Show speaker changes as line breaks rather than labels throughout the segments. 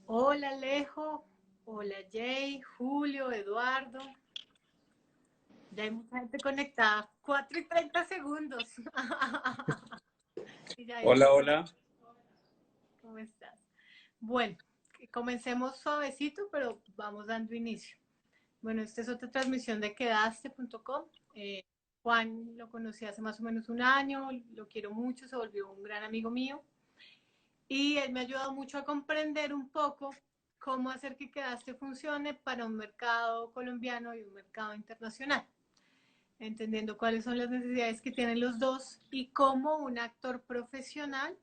Hola Alejo, hola Jay, Julio, Eduardo. Ya hay mucha gente conectada. 4:30. Y ya hay
Hola,
gente.
hola.
¿Cómo estás? Bueno, comencemos suavecito, pero vamos dando inicio. Bueno, esta es otra transmisión de quedaste.com. Juan lo conocí hace más o menos un año, lo quiero mucho, se volvió un gran amigo mío. Y él me ha ayudado mucho a comprender un poco cómo hacer que Quedaste funcione para un mercado colombiano y un mercado internacional, entendiendo cuáles son las necesidades que tienen los dos y cómo un actor profesional,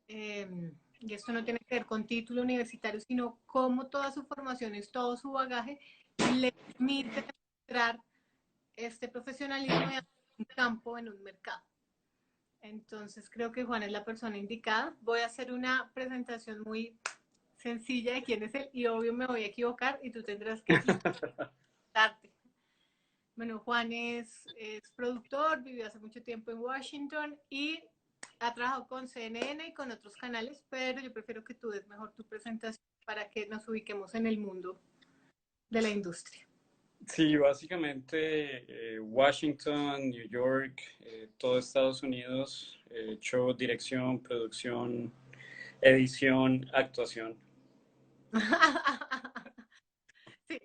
y esto no tiene que ver con título universitario, sino cómo toda su formación y todo su bagaje le permite demostrar este profesionalismo y un campo en un mercado. Entonces creo que Juan es la persona indicada. Voy a hacer una presentación muy sencilla de quién es él y obvio me voy a equivocar y tú tendrás que explicarte. Bueno, Juan es productor, vivió hace mucho tiempo en Washington y ha trabajado con CNN y con otros canales, pero yo prefiero que tú des mejor tu presentación para que nos ubiquemos en el mundo de la industria.
Sí, básicamente Washington, New York, todo Estados Unidos, he hecho dirección, producción, edición, actuación.
Sí.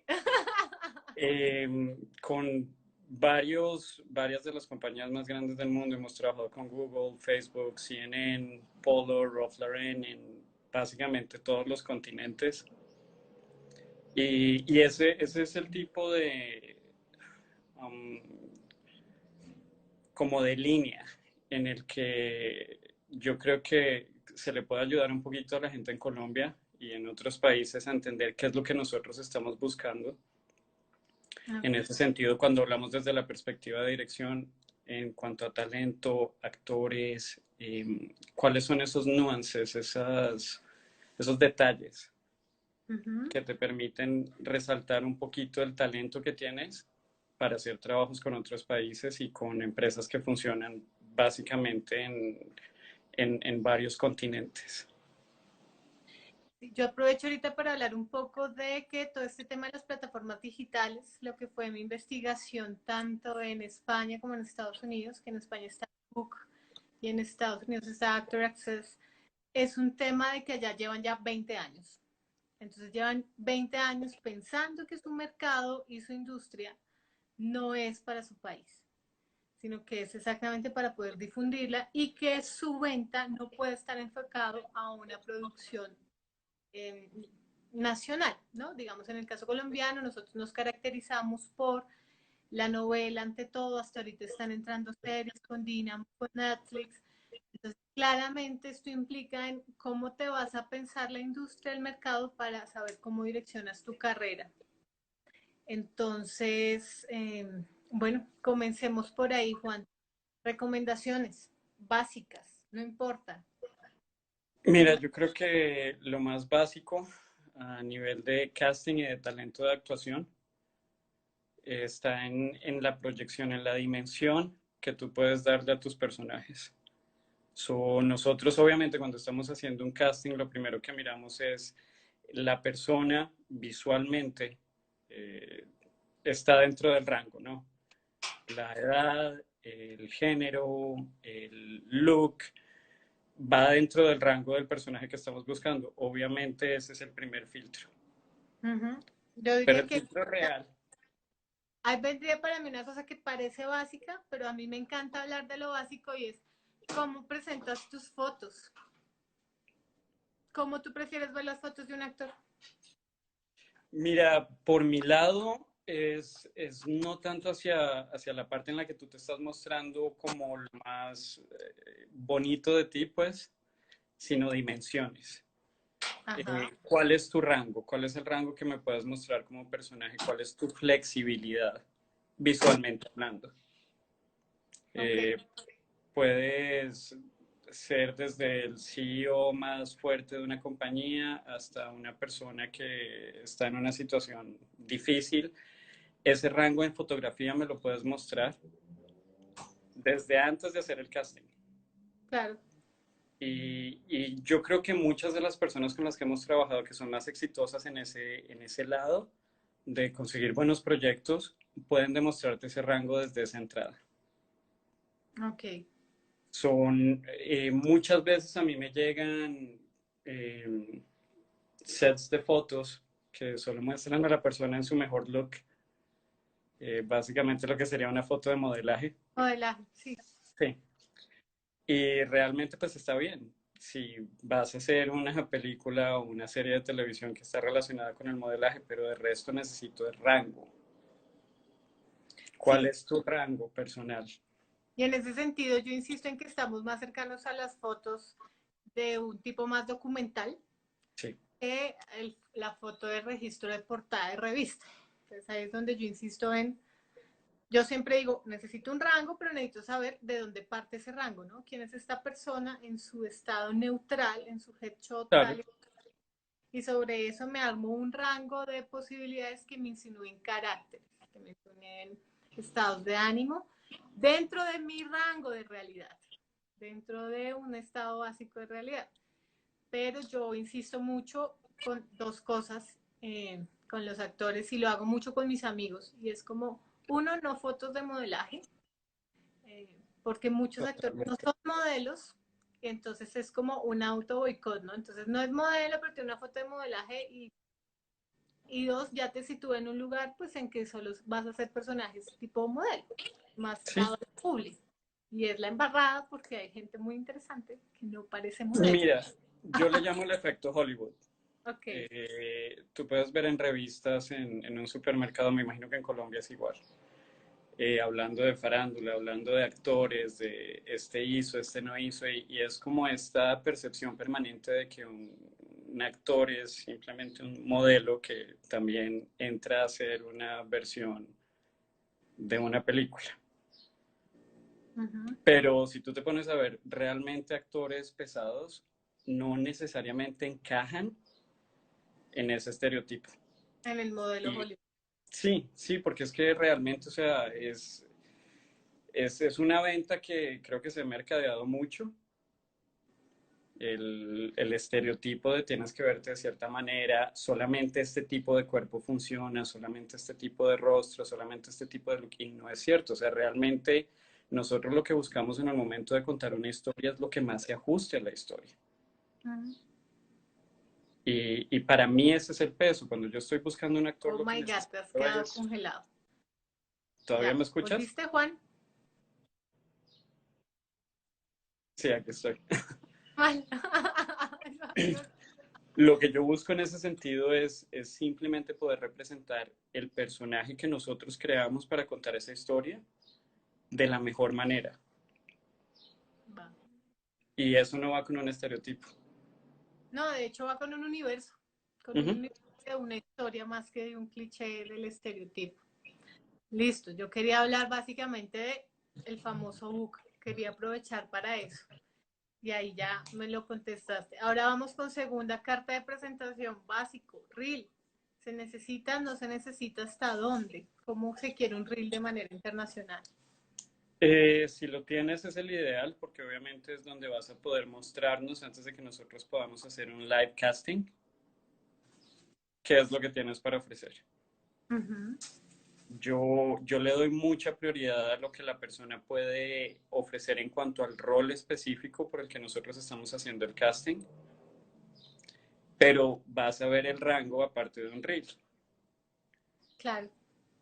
Con varias de las compañías más grandes del mundo hemos trabajado con Google, Facebook, CNN, Polo, Ralph Lauren, en básicamente todos los continentes. Y ese es el tipo de, um, como de línea en el que yo creo que se le puede ayudar un poquito a la gente en Colombia y en otros países a entender qué es lo que nosotros estamos buscando. En
Okay.
ese sentido, cuando hablamos desde la perspectiva de dirección, en cuanto a talento, actores, cuáles son esos nuances, esos detalles
Uh-huh.
que te permiten resaltar un poquito el talento que tienes para hacer trabajos con otros países y con empresas que funcionan básicamente en varios continentes.
Yo aprovecho ahorita para hablar un poco de que todo este tema de las plataformas digitales, lo que fue mi investigación tanto en España como en Estados Unidos, que en España está Book y en Estados Unidos está Actor Access, es un tema de que allá llevan ya 20 años. Entonces llevan 20 años pensando que su mercado y su industria no es para su país, sino que es exactamente para poder difundirla y que su venta no puede estar enfocado a una producción eh, nacional, ¿no? Digamos, en el caso colombiano, nosotros nos caracterizamos por la novela ante todo, hasta ahorita están entrando series con Dynamo, con Netflix. Entonces, claramente esto implica en cómo te vas a pensar la industria del mercado para saber cómo direccionas tu carrera. Entonces, bueno, comencemos por ahí, Juan. Recomendaciones básicas, no importa.
Mira,
¿Cómo?
yo creo que lo más básico a nivel de casting y de talento de actuación está en la proyección, en la dimensión que tú puedes darle a tus personajes. Nosotros obviamente cuando estamos haciendo un casting, lo primero que miramos es la persona visualmente eh, está dentro del rango, ¿no? La edad, el género, el look, va dentro del rango del personaje que estamos buscando. Obviamente ese es el primer filtro.
Uh-huh. Yo
Pero
diría
el
que
filtro real,
ahí vendría para mí una cosa que parece básica, pero a mí me encanta hablar de lo básico y es cómo presentas tus fotos. ¿Cómo tú prefieres ver las fotos de un actor?
mira, por mi lado es no tanto hacia la parte en la que tú te estás mostrando como lo más bonito de ti, pues, sino dimensiones.
Ajá,
¿Cuál es tu rango? ¿Cuál es el rango que me puedes mostrar como personaje? ¿Cuál es tu flexibilidad visualmente hablando?
ok.
Eh, Puedes ser desde el CEO más fuerte de una compañía hasta una persona que está en una situación difícil. Ese rango en fotografía me lo puedes mostrar desde antes de hacer el casting.
Claro.
Y yo creo que muchas de las personas con las que hemos trabajado que son más exitosas en ese lado de conseguir buenos proyectos pueden demostrarte ese rango desde esa entrada.
Ok.
Son, muchas veces a mí me llegan eh, sets de fotos que solo muestran a la persona en su mejor look, básicamente lo que sería una foto de modelaje.
Modelaje, sí.
Sí. Y realmente pues está bien. Si vas a hacer una película o una serie de televisión que está relacionada con el modelaje, pero de resto necesito el rango. ¿Cuál
Sí.
es tu rango personal?
Y en ese sentido, yo insisto en que estamos más cercanos a las fotos de un tipo más documental
Sí,
que la foto de registro de portada de revista. Entonces ahí es donde yo insisto en, yo siempre digo, necesito un rango, pero necesito saber de dónde parte ese rango, ¿no? ¿Quién es esta persona en su estado neutral, en su headshot
claro.
tal? Y sobre eso me armo un rango de posibilidades que me insinúen caracteres, que me insinúen estados de ánimo, dentro de mi rango de realidad, dentro de un estado básico de realidad. Pero yo insisto mucho con dos cosas con los actores y lo hago mucho con mis amigos y es como, uno, no fotos de modelaje, porque muchos actores no
Totalmente.
son modelos, y entonces es como un auto boicot, ¿no? Entonces no es modelo, pero tiene una foto de modelaje y dos, ya te sitúa en un lugar pues en que solo vas a hacer personajes tipo modelo, más
Sí,
dado al público. Y es la embarrada porque hay gente muy interesante que no parece modelo.
mira, yo le llamo el efecto Hollywood.
Ok,
Tú puedes ver en revistas en un supermercado, me imagino que en Colombia es igual, hablando de farándula, hablando de actores, de este hizo, este no hizo, y es como esta percepción permanente de que un actor es simplemente un modelo que también entra a ser una versión de una película.
uh-huh.
Pero si tú te pones a ver, realmente actores pesados no necesariamente encajan en ese estereotipo.
En el modelo
Y
Hollywood.
sí, sí, porque es que realmente, o sea, es una venta que creo que se ha mercadeado mucho. El estereotipo de tienes que verte de cierta manera, solamente este tipo de cuerpo funciona, solamente este tipo de rostro, solamente este tipo de look, y no es cierto. O sea, realmente nosotros lo que buscamos en el momento de contar una historia es lo que más se ajuste a la historia.
Uh-huh.
Y para mí ese es el peso. Cuando yo estoy buscando un actor,
Oh
lo que
my God, te has
necesito
quedado
es...
congelado.
¿Todavía
Ya,
me escuchas?
¿volviste, Juan?
Sí, aquí estoy.
Mal.
Lo que yo busco en ese sentido es simplemente poder representar el personaje que nosotros creamos para contar esa historia de la mejor manera.
Va.
Y eso no va con un estereotipo.
No, de hecho va con un
Ujú.
universo de una historia más que de un cliché del estereotipo. Listo, yo quería hablar básicamente de el famoso book, quería aprovechar para eso. Y ahí ya me lo contestaste. Ahora vamos con segunda carta de presentación, básico, reel. ¿Se necesita? ¿No se necesita? ¿Hasta dónde? ¿Cómo se quiere un reel de manera internacional?
Si lo tienes es el ideal porque obviamente es donde vas a poder mostrarnos antes de que nosotros podamos hacer un live casting, qué es lo que tienes para ofrecer.
Uh-huh.
Yo le doy mucha prioridad a lo que la persona puede ofrecer en cuanto al rol específico por el que nosotros estamos haciendo el casting, pero vas a ver el rango aparte de un reel.
Claro.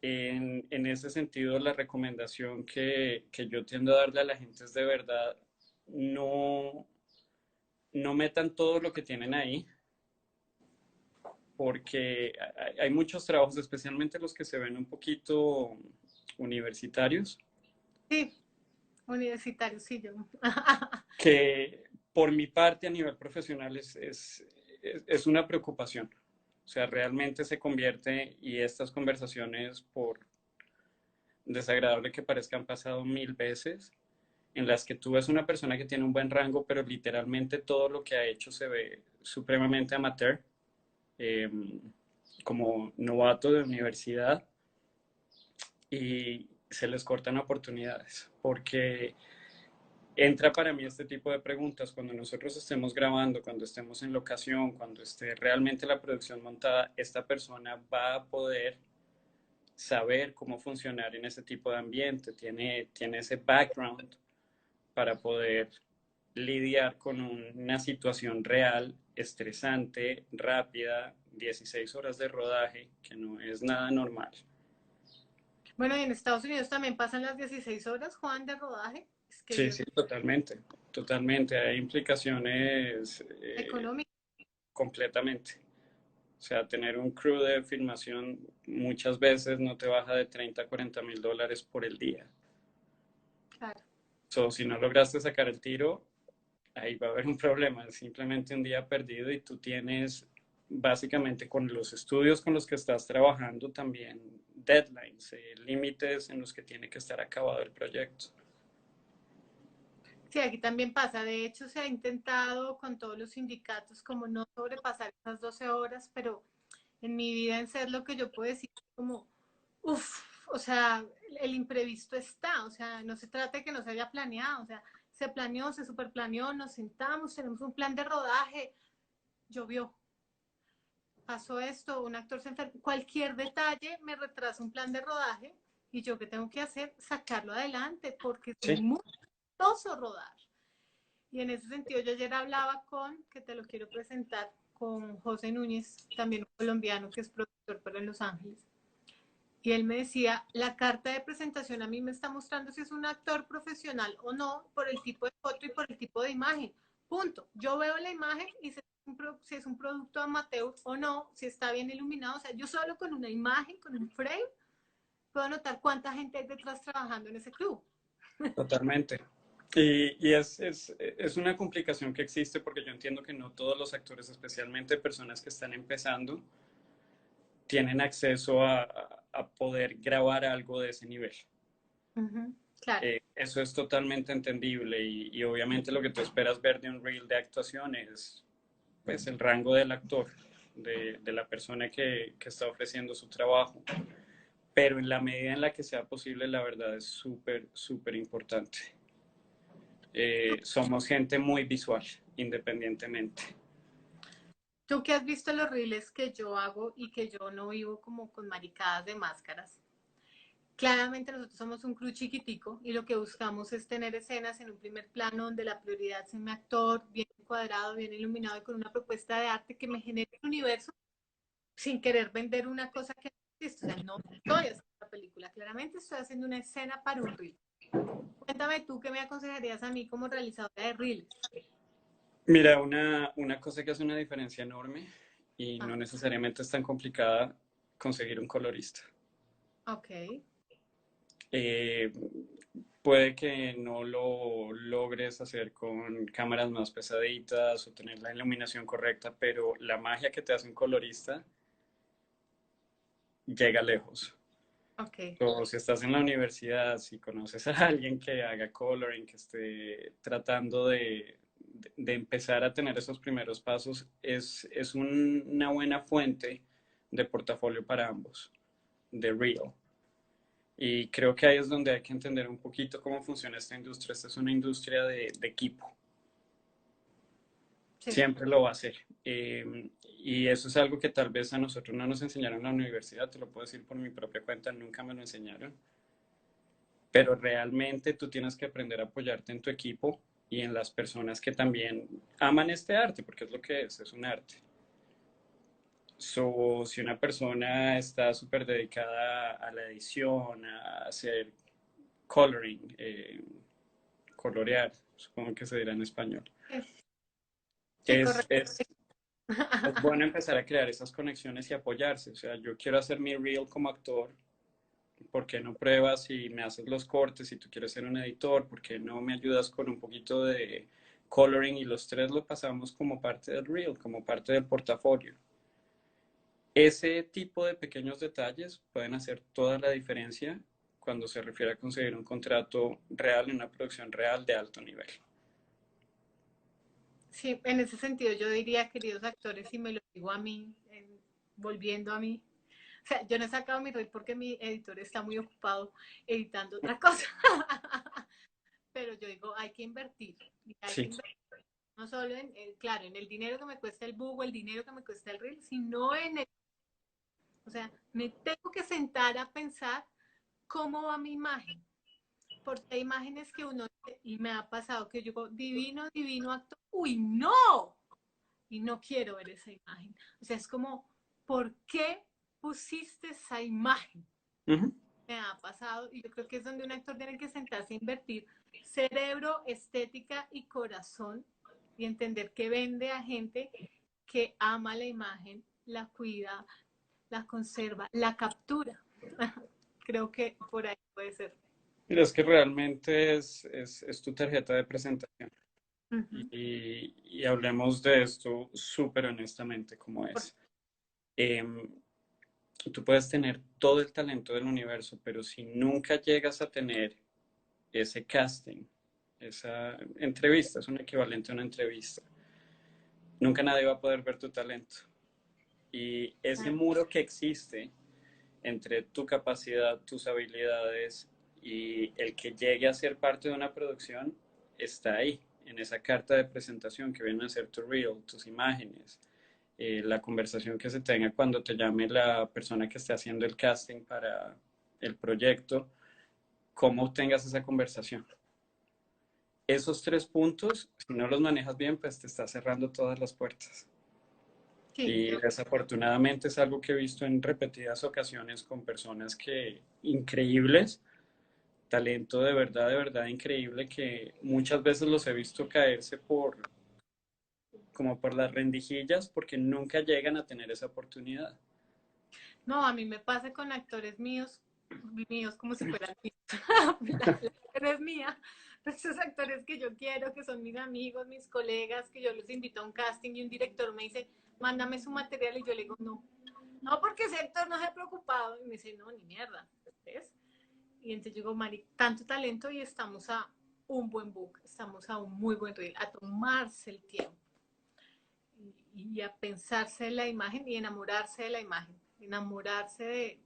En ese sentido, la recomendación que yo tiendo a darle a la gente es de verdad, no, no metan todo lo que tienen ahí, porque hay muchos trabajos, especialmente los que se ven un poquito universitarios,
Sí, universitario, sí, yo.
que por mi parte a nivel profesional es una preocupación. O sea, realmente se convierte y estas conversaciones, por desagradable que parezca, han pasado mil veces, en las que tú ves una persona que tiene un buen rango, pero literalmente todo lo que ha hecho se ve supremamente amateur, eh, como novato de universidad, y se les cortan oportunidades, porque entra para mí este tipo de preguntas cuando nosotros estemos grabando, cuando estemos en locación, cuando esté realmente la producción montada, esta persona va a poder saber cómo funcionar en ese tipo de ambiente, tiene ese background para poder lidiar con una situación real, estresante, rápida, 16 horas de rodaje, que no es nada normal.
Bueno, y en Estados Unidos también pasan las 16 horas, Juan, de rodaje. Es que
Sí,
Dios,
sí, totalmente, totalmente. Hay implicaciones
económico,
completamente. O sea, tener un crew de filmación muchas veces no te baja de 30 a 40 mil dólares por el día.
claro.
So, si no lograste sacar el tiro, ahí va a haber un problema. Es simplemente un día perdido y tú tienes, básicamente con los estudios con los que estás trabajando también, deadlines, límites en los que tiene que estar acabado el proyecto.
Sí, aquí también pasa. De hecho, se ha intentado con todos los sindicatos como no sobrepasar esas 12 horas, pero en mi vida en ser lo que yo puedo decir como, uff, o sea, el imprevisto está, o sea, no se trata de que no se haya planeado, o sea, se planeó, se superplaneó, nos sentamos, tenemos un plan de rodaje, llovió, pasó esto, un actor se enfermó, cualquier detalle me retrasa un plan de rodaje y yo qué tengo que hacer, sacarlo adelante, porque es
Sí,
muy costoso rodar. Y en ese sentido yo ayer hablaba con, que te lo quiero presentar, con José Núñez, también un colombiano que es productor pero en Los Ángeles. Y él me decía, la carta de presentación a mí me está mostrando si es un actor profesional o no por el tipo de foto y por el tipo de imagen. Punto. Yo veo la imagen y sé si es un producto amateur o no, si está bien iluminado. O sea, yo solo con una imagen, con un frame, puedo notar cuánta gente hay detrás trabajando en ese club.
totalmente. Y es una complicación que existe porque yo entiendo que no todos los actores, especialmente personas que están empezando, tienen acceso a poder grabar algo de ese nivel.
Claro.
Eso es totalmente entendible y obviamente lo que tú esperas ver de un reel de actuación es pues, el rango del actor, de la persona que está ofreciendo su trabajo. Pero en la medida en la que sea posible, la verdad es súper, súper importante. Somos gente muy visual, independientemente.
Tú que has visto los reels que yo hago y que yo no vivo como con maricadas de máscaras. Claramente nosotros somos un crew chiquitico y lo que buscamos es tener escenas en un primer plano donde la prioridad sea un actor bien cuadrado, bien iluminado y con una propuesta de arte que me genere un universo sin querer vender una cosa que no existe. O sea, no estoy haciendo una película, claramente estoy haciendo una escena para un reel. Cuéntame tú qué me aconsejarías a mí como realizadora de reels.
Mira, una cosa que hace una diferencia enorme y no
Ah,
necesariamente es tan complicada conseguir un colorista.
ok,
Eh, puede que no lo logres hacer con cámaras más pesaditas o tener la iluminación correcta, pero la magia que te hace un colorista llega lejos.
ok.
O si estás en la universidad, si conoces a alguien que haga coloring, que esté tratando de empezar a tener esos primeros pasos, es una buena fuente de portafolio para ambos, de Real. Y creo que ahí es donde hay que entender un poquito cómo funciona esta industria. Esta es una industria de equipo.
Sí.
Siempre lo va a hacer. Y eso es algo que tal vez a nosotros no nos enseñaron en la universidad, te lo puedo decir por mi propia cuenta, nunca me lo enseñaron. Pero realmente tú tienes que aprender a apoyarte en tu equipo y en las personas que también aman este arte, porque es lo que es un arte. So, si una persona está súper dedicada a la edición, a hacer coloring, colorear, supongo que se dirá en español.
Sí, sí,
Es,
correcto.
es, es bueno empezar a crear esas conexiones y apoyarse. O sea, yo quiero hacer mi reel como actor, ¿por qué no pruebas y me haces los cortes si tú quieres ser un editor? ¿Por qué no me ayudas con un poquito de coloring y los tres lo pasamos como parte del reel, como parte del portafolio? Ese tipo de pequeños detalles pueden hacer toda la diferencia cuando se refiere a conseguir un contrato real en una producción real de alto nivel.
Sí, en ese sentido yo diría, queridos actores, y me lo digo a mí, volviendo a mí, o sea, yo no he sacado mi reel porque mi editor está muy ocupado editando otra cosa. pero yo digo, hay que invertir. Y hay que
Sí.
invertir no solo claro, en el dinero que me cuesta el bug o el dinero que me cuesta el reel, sino en el, o sea, me tengo que sentar a pensar cómo va mi imagen. Porque hay imágenes que uno, y me ha pasado que yo digo, divino, divino acto, uy, no, y no quiero ver esa imagen. O sea, es como, ¿por qué pusiste esa imagen?
Ujú.
Me ha pasado, y yo creo que es donde un actor tiene que sentarse a invertir cerebro, estética y corazón y entender que vende a gente que ama la imagen, la cuida, la conserva, la captura. Creo que por ahí puede ser.
Mira, es que realmente es tu tarjeta de presentación.
Uh -huh.
Y hablemos de esto súper honestamente como
Por,
es. Eh, Tú puedes tener todo el talento del universo, pero si nunca llegas a tener ese casting, esa entrevista, es un equivalente a una entrevista, nunca nadie va a poder ver tu talento. Y ese muro que existe entre tu capacidad, tus habilidades y el que llegue a ser parte de una producción está ahí, en esa carta de presentación que viene a ser tu reel, tus imágenes, la conversación que se tenga cuando te llame la persona que esté haciendo el casting para el proyecto, cómo tengas esa conversación. Esos tres puntos, si no los manejas bien, pues te está cerrando todas las puertas.
sí,
Y desafortunadamente es algo que he visto en repetidas ocasiones con personas que increíbles, talento de verdad increíble, que muchas veces los he visto caerse como por las rendijillas porque nunca llegan a tener esa oportunidad.
no, a mí me pasa con actores míos, míos como si fueran míos. La es mía. Esos actores que yo quiero, que son mis amigos, mis colegas, que yo los invito a un casting y un director me dice, mándame su material y yo le digo, no. No, porque ese actor no se ha preocupado. Y me dice, no, ni mierda. ¿Ves? Y entonces yo digo, Mari, tanto talento y estamos a un buen book, estamos a un muy buen reel, a tomarse el tiempo y a pensarse en la imagen y enamorarse de la imagen, enamorarse de,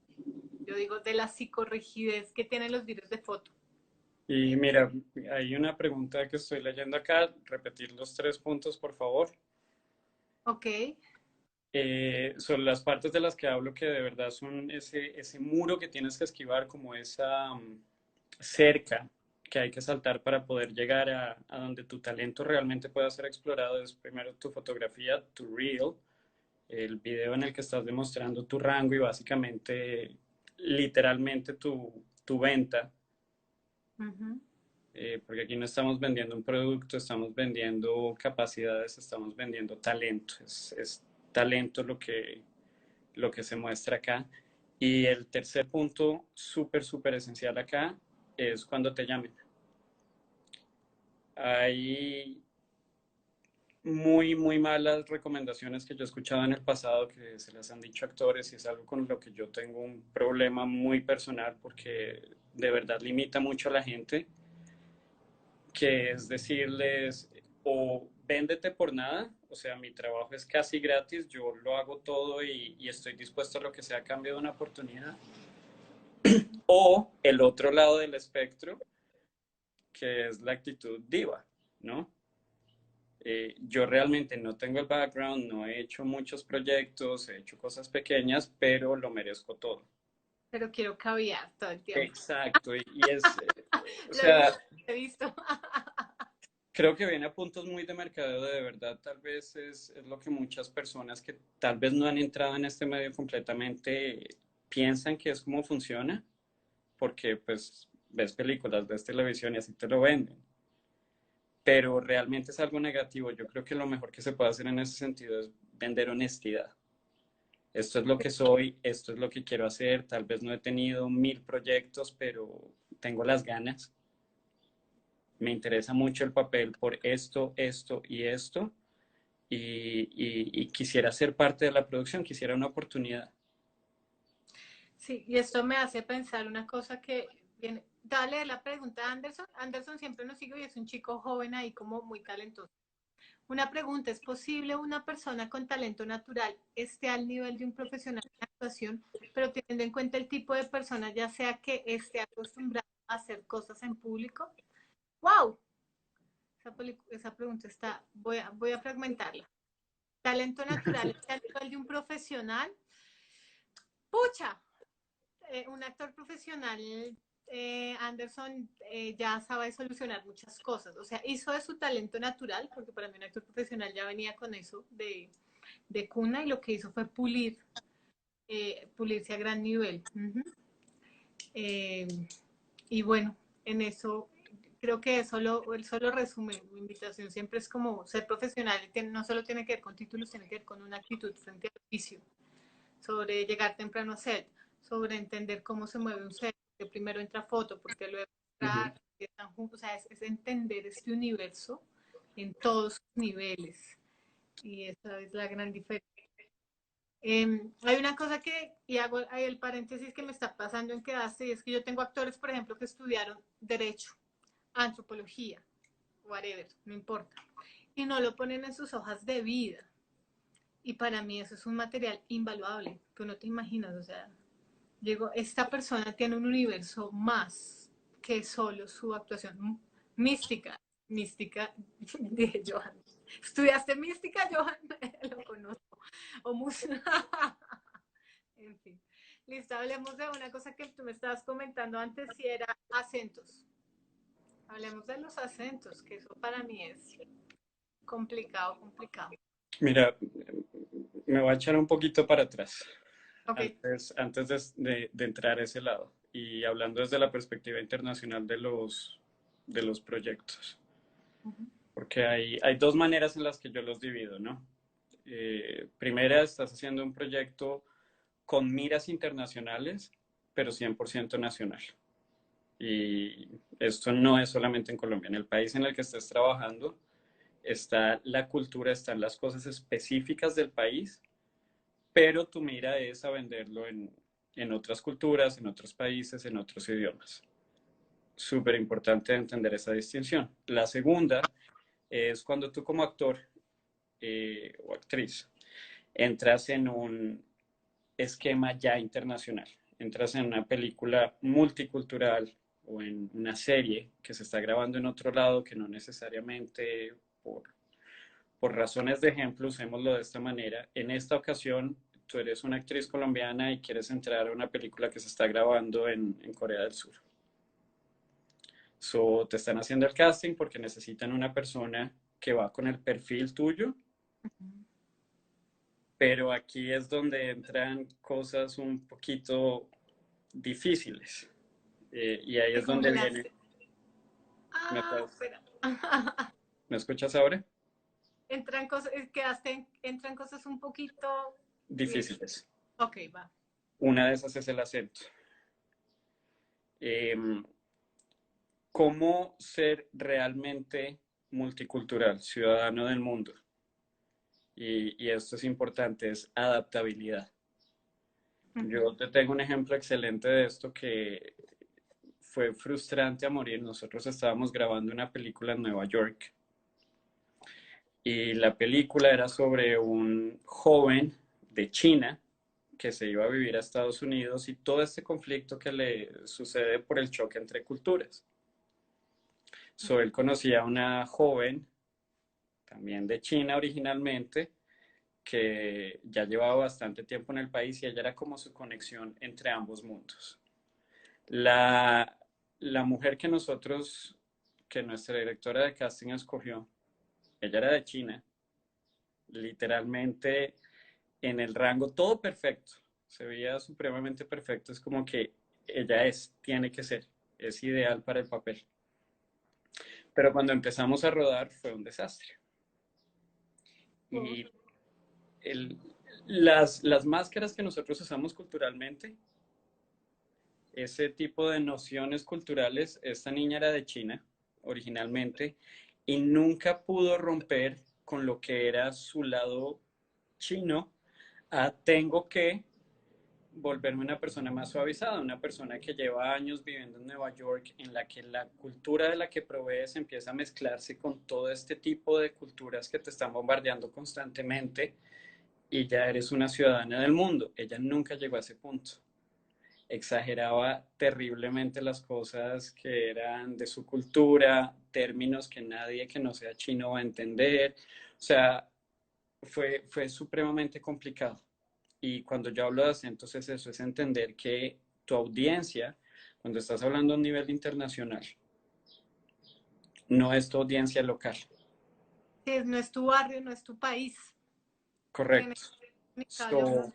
yo digo, de la psicorrigidez que tienen los vídeos de foto.
Y mira, hay una pregunta que estoy leyendo acá, repetir los tres puntos, por favor.
Ok.
Son las partes de las que hablo que de verdad son ese muro que tienes que esquivar, como esa cerca que hay que saltar para poder llegar a donde tu talento realmente pueda ser explorado. Es primero tu fotografía, tu reel, el video en el que estás demostrando tu rango y básicamente, literalmente tu venta.
Uh -huh.
Porque aquí no estamos vendiendo un producto, estamos vendiendo capacidades, estamos vendiendo talento. Es talento lo que se muestra acá. Y el tercer punto, súper, súper esencial acá, es cuando te llamen. Hay muy, muy malas recomendaciones que yo he escuchado en el pasado que se les han dicho a actores y es algo con lo que yo tengo un problema muy personal porque de verdad limita mucho a la gente, que es decirles o véndete por nada, o sea, mi trabajo es casi gratis, yo lo hago todo y estoy dispuesto a lo que sea a cambio de una oportunidad. O el otro lado del espectro, que es la actitud diva, ¿no? Yo realmente no tengo el background, no he hecho muchos proyectos, he hecho cosas pequeñas, pero lo merezco todo.
Pero quiero caviar todo el tiempo.
Exacto, y es, o
Lo
sea,
he visto.
creo que viene a puntos muy de mercadeo de verdad, tal vez es lo que muchas personas que tal vez no han entrado en este medio completamente piensan que es como funciona, porque pues ves películas, ves televisión y así te lo venden. Pero realmente es algo negativo. Yo creo que lo mejor que se puede hacer en ese sentido es vender honestidad. Esto es lo que soy, esto es lo que quiero hacer, tal vez no he tenido 1000 proyectos, pero tengo las ganas. Me interesa mucho el papel por esto, esto y esto, y quisiera ser parte de la producción, quisiera una oportunidad.
Sí, y esto me hace pensar una cosa que viene. Dale la pregunta a Anderson. Anderson siempre nos sigue y es un chico joven ahí como muy talentoso. Una pregunta, ¿es posible una persona con talento natural esté al nivel de un profesional de actuación, pero teniendo en cuenta el tipo de persona, ya sea que esté acostumbrado a hacer cosas en público? ¡Wow! Esa pregunta está, voy a fragmentarla. ¿Talento natural es al nivel de un profesional? ¡Pucha! Un actor profesional, Anderson, ya sabe solucionar muchas cosas. O sea, hizo de su talento natural, porque para mí un actor profesional ya venía con eso de cuna, y lo que hizo fue pulirse a gran nivel. Y bueno, en eso creo que eso lo resume. Mi invitación siempre es como ser profesional, no solo tiene que ver con títulos, tiene que ver con una actitud frente al oficio, sobre llegar temprano a set, sobre entender cómo se mueve un set, que primero entra foto, porque luego entra, están juntos, o sea, es entender este universo en todos sus niveles, y esa es la gran diferencia. Hay una cosa y hago ahí el paréntesis que me está pasando en Quedaste, y es que yo tengo actores, por ejemplo, que estudiaron Derecho, Antropología, whatever, no importa, y no lo ponen en sus hojas de vida. Y para mí eso es un material invaluable, que no te imaginas, o sea, digo, esta persona tiene un universo más que solo su actuación mística, mística, dije Johan. ¿Estudiaste mística, Johan? Lo conozco. O música. En fin. Listo, hablemos de una cosa que tú me estabas comentando antes, si era acentos. Hablemos de los acentos, que eso para mí es complicado, complicado.
Mira, me voy a echar un poquito para atrás
Ok.
antes de entrar a ese lado y hablando desde la perspectiva internacional de los proyectos, porque hay dos maneras en las que yo los divido, ¿no? Primera, estás haciendo un proyecto con miras internacionales, pero 100% nacional. Y esto no es solamente en Colombia, en el país en el que estés trabajando está la cultura, están las cosas específicas del país, pero tu mira es a venderlo en otras culturas, en otros países, en otros idiomas. Súper importante entender esa distinción. La segunda es cuando tú como actor o actriz entras en un esquema ya internacional, entras en una película multicultural o en una serie que se está grabando en otro lado que no necesariamente por razones de ejemplo, usémoslo de esta manera. En esta ocasión, tú eres una actriz colombiana y quieres entrar a una película que se está grabando en Corea del Sur. So, te están haciendo el casting porque necesitan una persona que va con el perfil tuyo, pero aquí es donde entran cosas un poquito difíciles. Y ahí
Te
es donde viene.
congelaste. Ah, espera.
¿Me escuchas ahora?
Entran cosas, entran cosas un poquito. eh,
Difíciles.
ok, va.
Una de esas es el acento. Eh, ¿Cómo ser realmente multicultural, ciudadano del mundo? Y esto es importante, es adaptabilidad. Yo te tengo un ejemplo excelente de esto que fue frustrante a morir. Nosotros estábamos grabando una película en Nueva York y la película era sobre un joven de China que se iba a vivir a Estados Unidos y todo este conflicto que le sucede por el choque entre culturas. So, él conocía a una joven, también de China originalmente, que ya llevaba bastante tiempo en el país y ella era como su conexión entre ambos mundos. La, la mujer que nuestra directora de casting escogió, ella era de China, literalmente en el rango, todo perfecto, se veía supremamente perfecto, es como que tiene que ser, es ideal para el papel. Pero cuando empezamos a rodar fue un desastre. Y el, las máscaras que nosotros usamos culturalmente, ese tipo de nociones culturales, esta niña era de China originalmente y nunca pudo romper con lo que era su lado chino a tengo que volverme una persona más suavizada, una persona que lleva años viviendo en Nueva York, en la que la cultura de la que provees empieza a mezclarse con todo este tipo de culturas que te están bombardeando constantemente y ya eres una ciudadana del mundo. Ella nunca llegó a ese punto. exageraba terriblemente las cosas que eran de su cultura, términos que nadie que no sea chino va a entender. O sea, fue supremamente complicado. Y cuando yo hablo de acentos es eso, es entender que tu audiencia, cuando estás hablando a un nivel internacional, no es tu audiencia local.
Sí, no es tu barrio, no es tu país. Tiene
Correcto.
que ser comunicable a unos
So,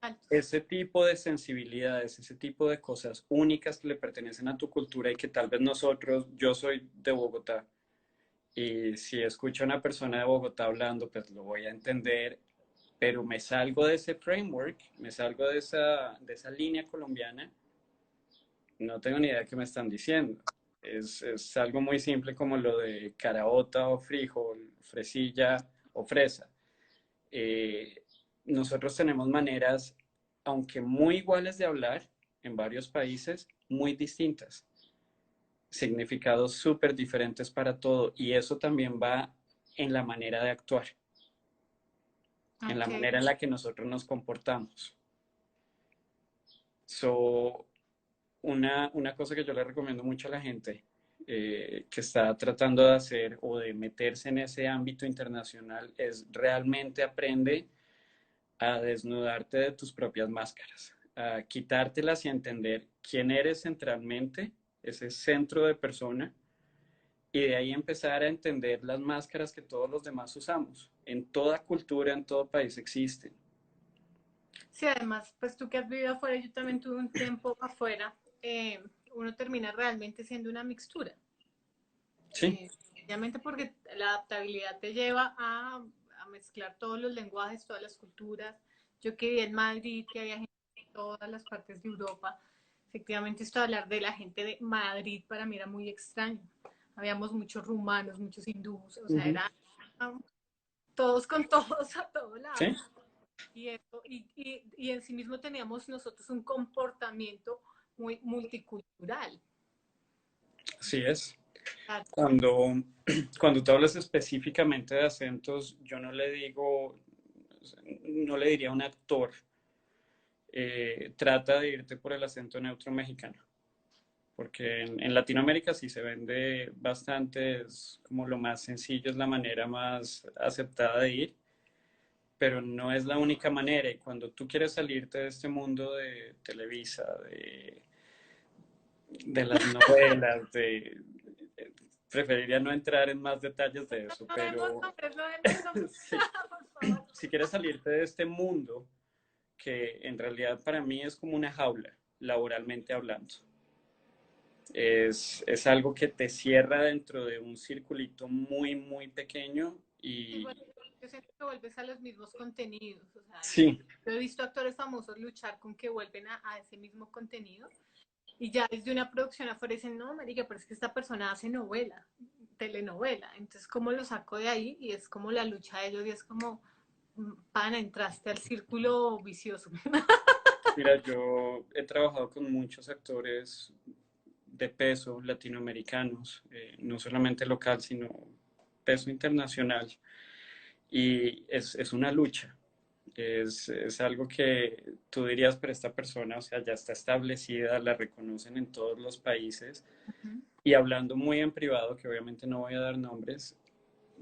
altos.
ese tipo de sensibilidades, ese tipo de cosas únicas que le pertenecen a tu cultura y que tal vez nosotros, yo soy de Bogotá, y si escucho a una persona de Bogotá hablando, pues lo voy a entender, pero me salgo de ese framework, me salgo de esa línea colombiana, no tengo ni idea de qué me están diciendo. Es algo muy simple como lo de caraota o frijol, fresilla o fresa. Eh, Nosotros tenemos maneras, aunque muy iguales de hablar en varios países, muy distintas, significados súper diferentes para todo, y eso también va en la manera de actuar, en la
Ok.
manera en la que nosotros nos comportamos. So, una cosa que yo le recomiendo mucho a la gente que está tratando de hacer o de meterse en ese ámbito internacional es realmente aprende a desnudarte de tus propias máscaras, a quitártelas y a entender quién eres centralmente, ese centro de persona, y de ahí empezar a entender las máscaras que todos los demás usamos. En toda cultura, en todo país existen.
Sí, además, pues tú que has vivido afuera, yo también tuve un tiempo afuera, uno termina realmente siendo una mixtura.
Sí,
Obviamente porque la adaptabilidad te lleva a mezclar todos los lenguajes, todas las culturas. Yo que viví en Madrid, que había gente de todas las partes de Europa, efectivamente esto de hablar de la gente de Madrid para mí era muy extraño. Habíamos muchos rumanos, muchos hindúes, o sea,
uh-huh.
era todos con todos a todo lado.
Sí,
Y en sí mismo teníamos nosotros un comportamiento muy multicultural.
así es.
Claro.
Cuando, cuando tú hablas específicamente de acentos, yo no le digo, no le diría a un actor, trata de irte por el acento neutro mexicano, porque en Latinoamérica sí se vende bastante, es como lo más sencillo, es la manera más aceptada de ir, pero no es la única manera. Y cuando tú quieres salirte de este mundo de Televisa, de las novelas, preferiría no entrar en más detalles de eso,
No demos
pero
nombres, no demos nombres,
si,
por favor.
si quieres salirte de este mundo, que en realidad para mí es como una jaula, laboralmente hablando, es algo que te cierra dentro de un circulito muy, muy pequeño
Igual,
y
yo siento que vuelves a los mismos contenidos. O sea,
sí,
yo he visto actores famosos luchar con que vuelven a ese mismo contenido y ya desde una producción afuera dicen, no, marica, pero es que esta persona hace novela, telenovela. Entonces, ¿cómo lo saco de ahí? Y es como la lucha de ellos y es como, pana, entraste al círculo vicioso.
mira, yo he trabajado con muchos actores de peso latinoamericanos, no solamente local, sino peso internacional. Y es una lucha, es algo que tú dirías, pero esta persona, o sea, ya está establecida, la reconocen en todos los países. Y hablando muy en privado, que obviamente no voy a dar nombres,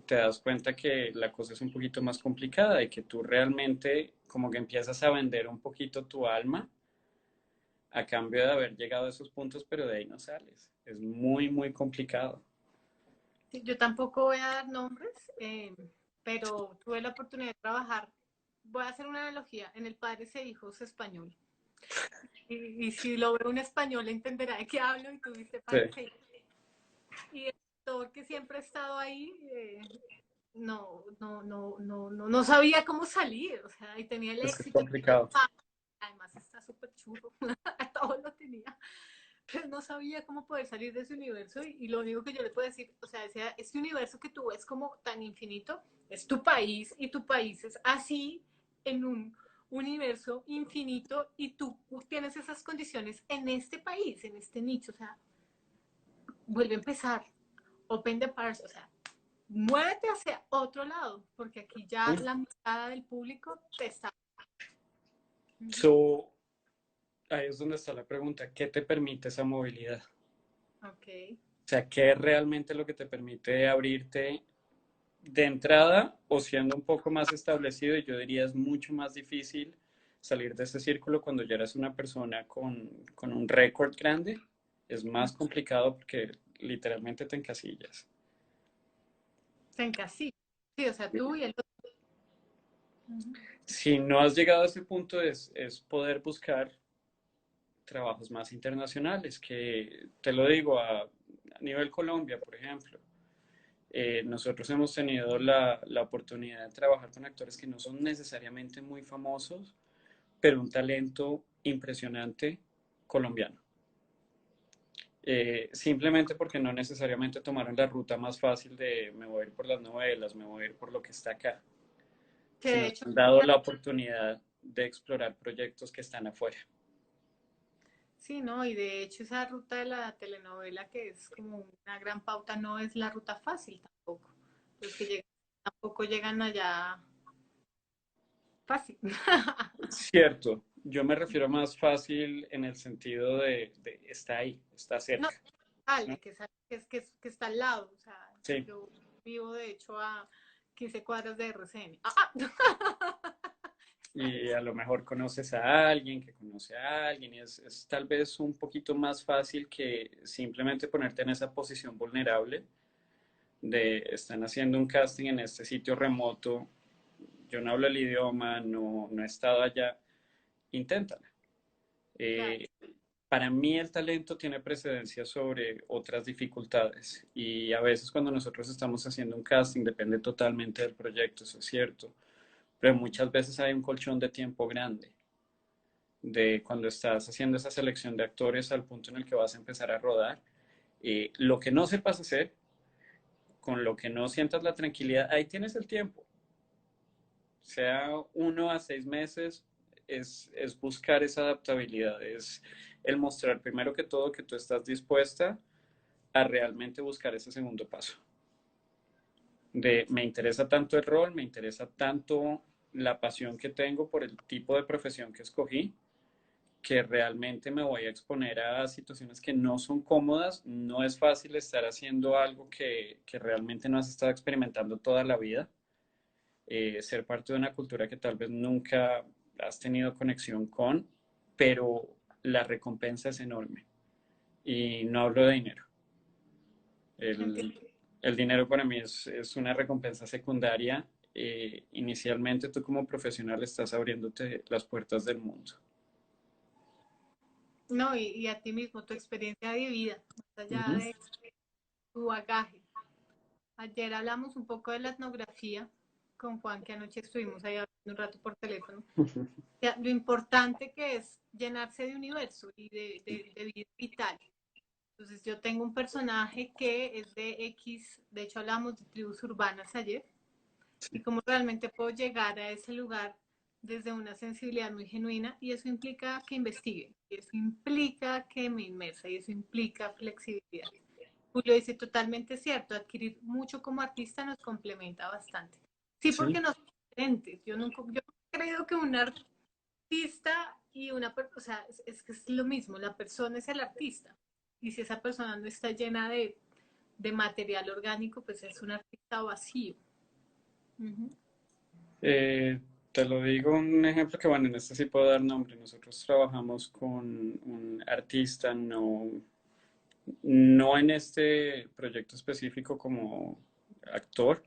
te das cuenta que la cosa es un poquito más complicada y que tú realmente como que empiezas a vender un poquito tu alma a cambio de haber llegado a esos puntos, pero de ahí no sales. Es muy, muy complicado.
Sí, yo tampoco voy a dar nombres, pero tuve la oportunidad de trabajar. Voy a hacer una analogía. En el Padres e Hijos español. Y si lo ve un español entenderá de qué hablo y tú viste
Sí,
Padres e Hijos. Y el actor que siempre ha estado ahí, no sabía cómo salir. O sea, y tenía el
es que es
éxito y todo.
complicado.
Además está súper churro. Todo lo tenía. Pero no sabía cómo poder salir de ese universo y lo único que yo le puedo decir, o sea, ese universo que tú ves como tan infinito, es tu país y tu país es así en un universo infinito y tú tienes esas condiciones en este país, en este nicho, o sea, vuelve a empezar, open the parts, o sea, muévete hacia otro lado, porque aquí ya
¿Sí?
la mirada del público te está...
So, ahí es donde está la pregunta, ¿qué te permite esa movilidad?
Ok.
O sea, ¿qué es realmente lo que te permite abrirte de entrada o siendo un poco más establecido? Y yo diría es mucho más difícil salir de ese círculo cuando ya eres una persona con un récord grande. Es más complicado porque literalmente te encasillas.
Se encasilla. Sí, o sea, tú y el otro. Ujú.
Si no has llegado a ese punto es poder buscar trabajos más internacionales, que te lo digo a nivel Colombia, por ejemplo. Nosotros hemos tenido la oportunidad de trabajar con actores que no son necesariamente muy famosos, pero un talento impresionante colombiano. Simplemente porque no necesariamente tomaron la ruta más fácil de me voy a ir por las novelas, me voy a ir por lo que está acá,
Que
sino
de
que
hecho,
han dado la oportunidad de explorar proyectos que están afuera.
sí, ¿no? Y de hecho esa ruta de la telenovela que es como una gran pauta no es la ruta fácil tampoco. Los que llegan tampoco llegan allá fácil.
Cierto, yo me refiero más fácil en el sentido de está ahí, está
No,
cerca, ¿no?
vale, que está al lado. O sea,
Sí,
yo vivo de hecho a 15 cuadras de RCN.
y a lo mejor conoces a alguien que conoce a alguien y es tal vez un poquito más fácil que simplemente ponerte en esa posición vulnerable de están haciendo un casting en este sitio remoto, yo no hablo el idioma, no he estado allá, inténtala.
Claro,
Eh, para mí el talento tiene precedencia sobre otras dificultades y a veces cuando nosotros estamos haciendo un casting depende totalmente del proyecto, eso es cierto, pero muchas veces hay un colchón de tiempo grande de cuando estás haciendo esa selección de actores al punto en el que vas a empezar a rodar. Lo que no sepas hacer, con lo que no sientas la tranquilidad, ahí tienes el tiempo. Sea 1 a 6 meses, es buscar esa adaptabilidad, es el mostrar primero que todo que tú estás dispuesta a realmente buscar ese segundo paso. De me interesa tanto el rol, me interesa tanto la pasión que tengo por el tipo de profesión que escogí, que realmente me voy a exponer a situaciones que no son cómodas. No es fácil estar haciendo algo que realmente no has estado experimentando toda la vida. Ser parte de una cultura que tal vez nunca has tenido conexión con, pero la recompensa es enorme. Y no hablo de dinero. El,
entiendo.
el dinero para mí es una recompensa secundaria. Inicialmente tú como profesional estás abriéndote las puertas del mundo.
No, y a ti mismo, tu experiencia de vida, más
Uh
allá
-huh.
de tu bagaje. Ayer hablamos un poco de la etnografía con Juan, que anoche estuvimos ahí hablando un rato por teléfono. Ya, lo importante que es llenarse de universo y de vida vital. Entonces yo tengo un personaje que es de X, de hecho hablamos de tribus urbanas ayer, y cómo realmente puedo llegar a ese lugar desde una sensibilidad muy genuina, y eso implica que investigue, y eso implica que me inmersa, y eso implica flexibilidad. Julio dice totalmente cierto, adquirir mucho como artista nos complementa bastante. Sí, porque
Sí,
no son diferentes. Yo he creído que un artista y una persona, o sea, es que es lo mismo, la persona es el artista. Y si esa persona no está llena de material orgánico, pues es un artista vacío. Ujú.
eh, te lo digo un ejemplo que, bueno, en este sí puedo dar nombre. Nosotros trabajamos con un artista, no en este proyecto específico como actor,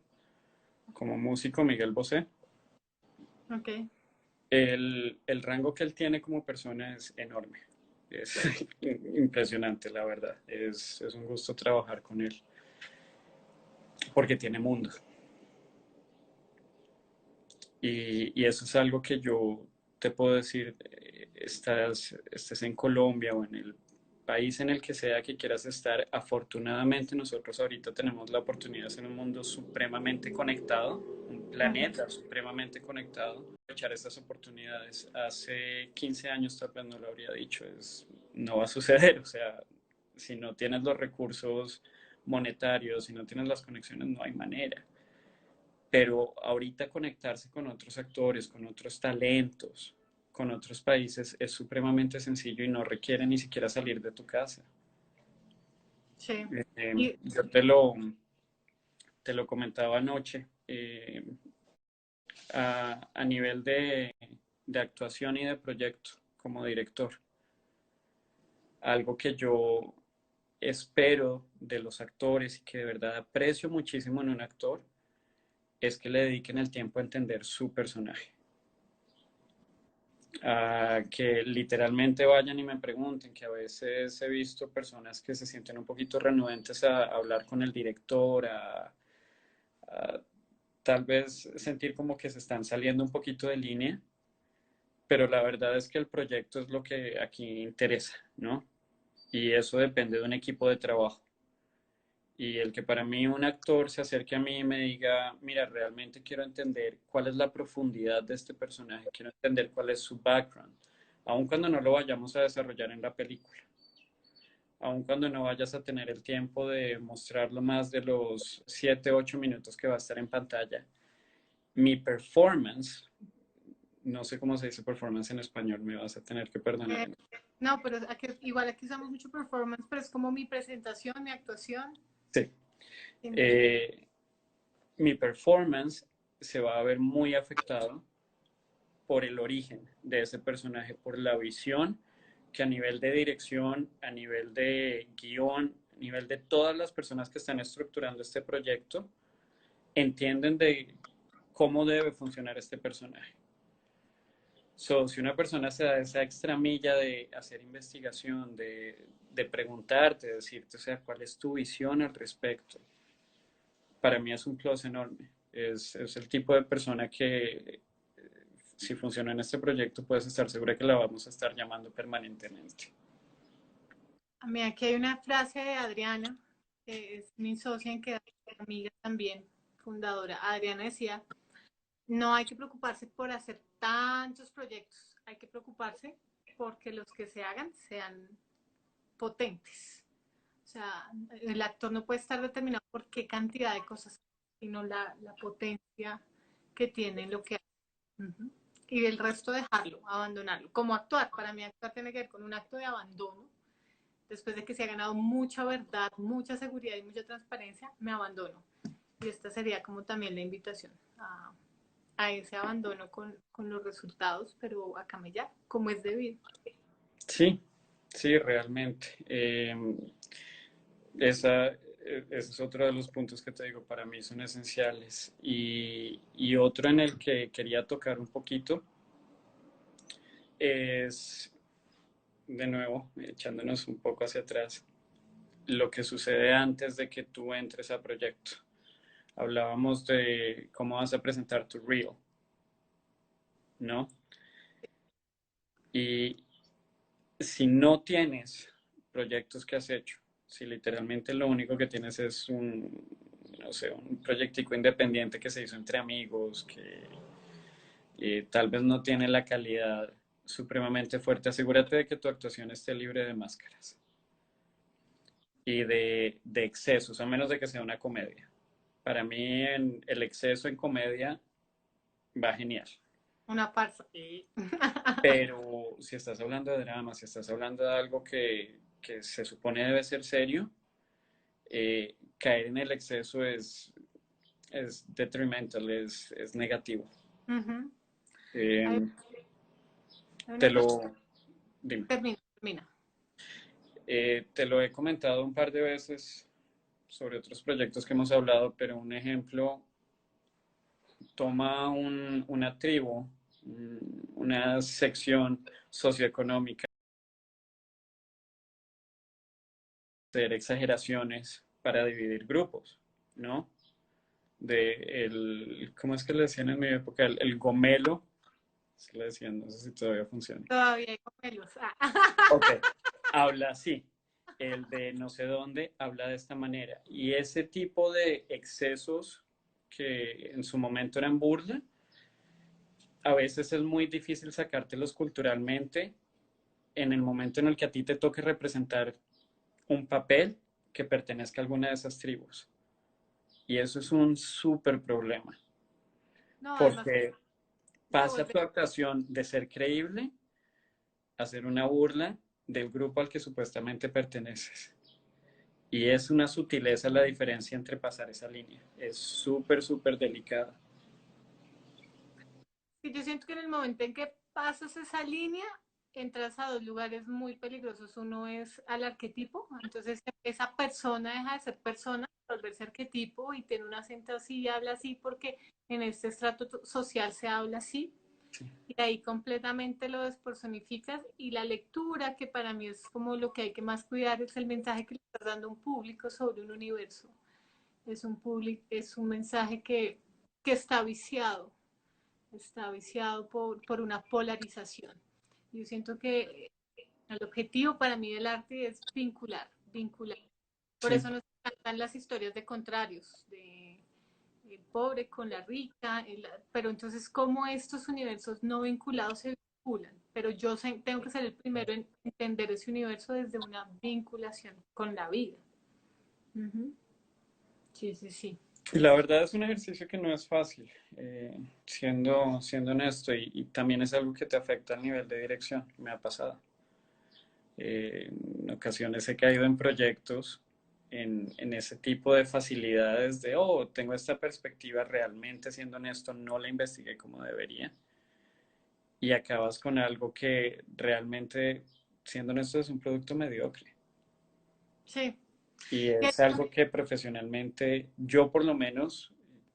como músico, Miguel Bosé.
Ok,
El rango que él tiene como persona es enorme. Es impresionante, la verdad. Es un gusto trabajar con él porque tiene mundo. Y eso es algo que yo te puedo decir, estés en Colombia o en el país en el que sea que quieras estar. Afortunadamente nosotros ahorita tenemos la oportunidad de ser un mundo supremamente conectado, un
ujú.
planeta supremamente conectado. Aprovechar estas oportunidades. Hace 15 años tal vez no lo habría dicho, no va a suceder. O sea, si no tienes los recursos monetarios, si no tienes las conexiones, no hay manera. Pero ahorita conectarse con otros actores, con otros talentos, con otros países es supremamente sencillo y no requiere ni siquiera salir de tu casa.
Sí. Y,
Yo te lo comentaba anoche, a nivel de actuación y de proyecto como director. Algo que yo espero de los actores y que de verdad aprecio muchísimo en un actor es que le dediquen el tiempo a entender su personaje. A que literalmente vayan y me pregunten, que a veces he visto personas que se sienten un poquito renuentes a hablar con el director, a tal vez sentir como que se están saliendo un poquito de línea, pero la verdad es que el proyecto es lo que aquí interesa, ¿no? Y eso depende de un equipo de trabajo. Y el que para mí un actor se acerque a mí y me diga, mira, realmente quiero entender cuál es la profundidad de este personaje, quiero entender cuál es su background, aun cuando no lo vayamos a desarrollar en la película, aun cuando no vayas a tener el tiempo de mostrarlo más de los 7, 8 minutos que va a estar en pantalla, mi performance, no sé cómo se dice performance en español, me vas a tener que perdonar.
eh, no, pero igual aquí usamos mucho performance, pero es como mi presentación, mi actuación.
Sí.
Sí.
Eh, mi performance se va a ver muy afectado por el origen de ese personaje, por la visión que a nivel de dirección, a nivel de guión, a nivel de todas las personas que están estructurando este proyecto, entienden de cómo debe funcionar este personaje. So, si una persona se da esa extra milla de hacer investigación, de preguntarte, de decirte, o sea, cuál es tu visión al respecto, para mí es un plus enorme. Es el tipo de persona que si funciona en este proyecto, puedes estar segura que la vamos a estar llamando permanentemente.
A mí aquí hay una frase de Adriana, que es mi socia en que amiga también, fundadora. Adriana decía, no hay que preocuparse por hacer tantos proyectos, hay que preocuparse porque los que se hagan sean potentes. O sea, el actor no puede estar determinado por qué cantidad de cosas, sino la potencia que tiene lo que hace. Uh-huh. Y del resto dejarlo, abandonarlo. Como actuar, para mí actuar tiene que ver con un acto de abandono. Después de que se ha ganado mucha verdad, mucha seguridad y mucha transparencia, me abandono. Y esta sería como también la invitación a ese abandono con los resultados, pero a camellar, como es debido.
Sí, sí, realmente. Ese es otro de los puntos que te digo, para mí son esenciales. Y otro en el que quería tocar un poquito es, de nuevo, echándonos un poco hacia atrás, lo que sucede antes de que tú entres a proyecto. Hablábamos de cómo vas a presentar tu reel, ¿no? Y si no tienes proyectos que has hecho, si literalmente lo único que tienes es no sé, un proyectico independiente que se hizo entre amigos, que tal vez no tiene la calidad supremamente fuerte, asegúrate de que tu actuación esté libre de máscaras y de excesos, a menos de que sea una comedia. Para mí el exceso en comedia va genial.
Una farsa.
Pero si estás hablando de drama, si estás hablando de algo que se supone debe ser serio, caer en el exceso es detrimental, es negativo.
Uh-huh. Hay,
Eh,
hay
te
una cosa,
lo, dime,
termina, termina.
te lo he comentado un par de veces sobre otros proyectos que hemos hablado, pero un ejemplo, toma una tribu, una sección socioeconómica, hacer exageraciones para dividir grupos, ¿no? ¿Cómo es que le decían en mi época? El gomelo, se le decían, no sé si todavía funciona.
Todavía hay comelos.
Ok, habla así. El de no sé dónde habla de esta manera. Y ese tipo de excesos que en su momento eran burla, a veces es muy difícil sacártelos culturalmente en el momento en el que a ti te toque representar un papel que pertenezca a alguna de esas tribus. Y eso es un súper problema.
No, además,
Porque,
se
pasa
vuelve,
tu actuación de ser creíble a ser una burla del grupo al que supuestamente perteneces. Y es una sutileza la diferencia entre pasar esa línea. Es súper, súper delicada.
y yo siento que en el momento en que pasas esa línea, entras a dos lugares muy peligrosos. Uno es al arquetipo, entonces esa persona deja de ser persona, volverse arquetipo y tiene un acento así y habla así porque en este estrato social se habla así.
Sí.
Y ahí completamente lo despersonificas y la lectura, que para mí es como lo que hay que más cuidar, es el mensaje que le estás dando a un público sobre un universo. Es un mensaje que está viciado por una polarización. Yo siento que el objetivo para mí del arte es vincular, vincular. Por
Sí.
eso nos encantan las historias de contrarios, de el pobre con la rica, pero entonces cómo estos universos no vinculados se vinculan. Pero yo tengo que ser el primero en entender ese universo desde una vinculación con la vida. Uh -huh. Sí, sí, sí.
Y la verdad es un ejercicio que no es fácil, siendo honesto, y también es algo que te afecta al nivel de dirección, me ha pasado. En ocasiones he caído en proyectos en ese tipo de facilidades de, oh, tengo esta perspectiva, realmente siendo honesto, no la investigué como debería. Y acabas con algo que realmente, siendo honesto, es un producto mediocre.
Sí.
Y es algo que profesionalmente, yo por lo menos,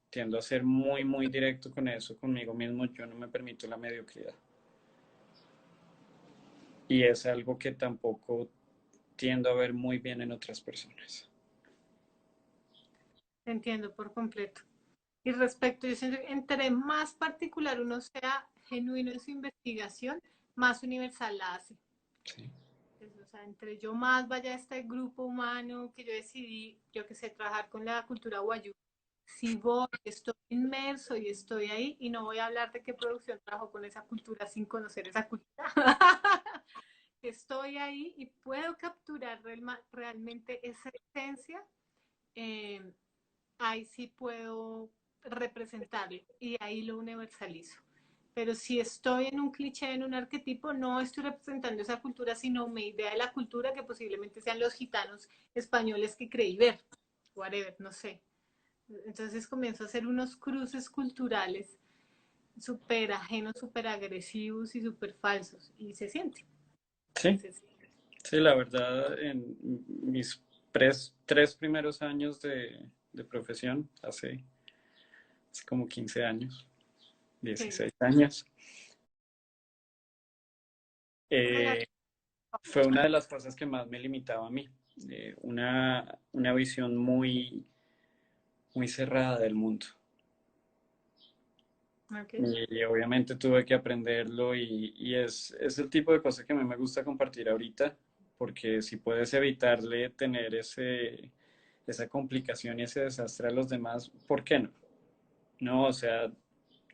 tiendo a ser muy, muy directo con eso, conmigo mismo, yo no me permito la mediocridad. Y es algo que tampoco tiendo a ver muy bien en otras personas.
Te entiendo por completo. Y respecto, yo siento que entre más particular uno sea genuino en su investigación, más universal la hace.
Sí.
Pues, o sea, entre yo más vaya a este grupo humano que yo decidí, yo que sé, trabajar con la cultura guayú, si voy, estoy inmerso y estoy ahí, y no voy a hablar de qué producción trabajo con esa cultura sin conocer esa cultura. Estoy ahí y puedo capturar realmente esa esencia, eh, ahí sí puedo representarlo y ahí lo universalizo. Pero si estoy en un cliché, en un arquetipo, no estoy representando esa cultura, sino mi idea de la cultura que posiblemente sean los gitanos españoles que creí ver, whatever, no sé. Entonces comienzo a hacer unos cruces culturales súper ajenos, súper agresivos y súper falsos. Y se siente,
Sí,
se siente.
sí, la verdad, en mis tres primeros años de profesión, hace como 15 años,
Sí.
16 años,
Ojalá.
eh, fue una de las cosas que más me limitaba a mí. Una visión muy, muy cerrada del mundo.
Okay.
Y obviamente tuve que aprenderlo y es el tipo de cosas que a mí me gusta compartir ahorita, porque si puedes evitarle tener esa complicación y ese desastre a los demás, ¿por qué no? No, o sea,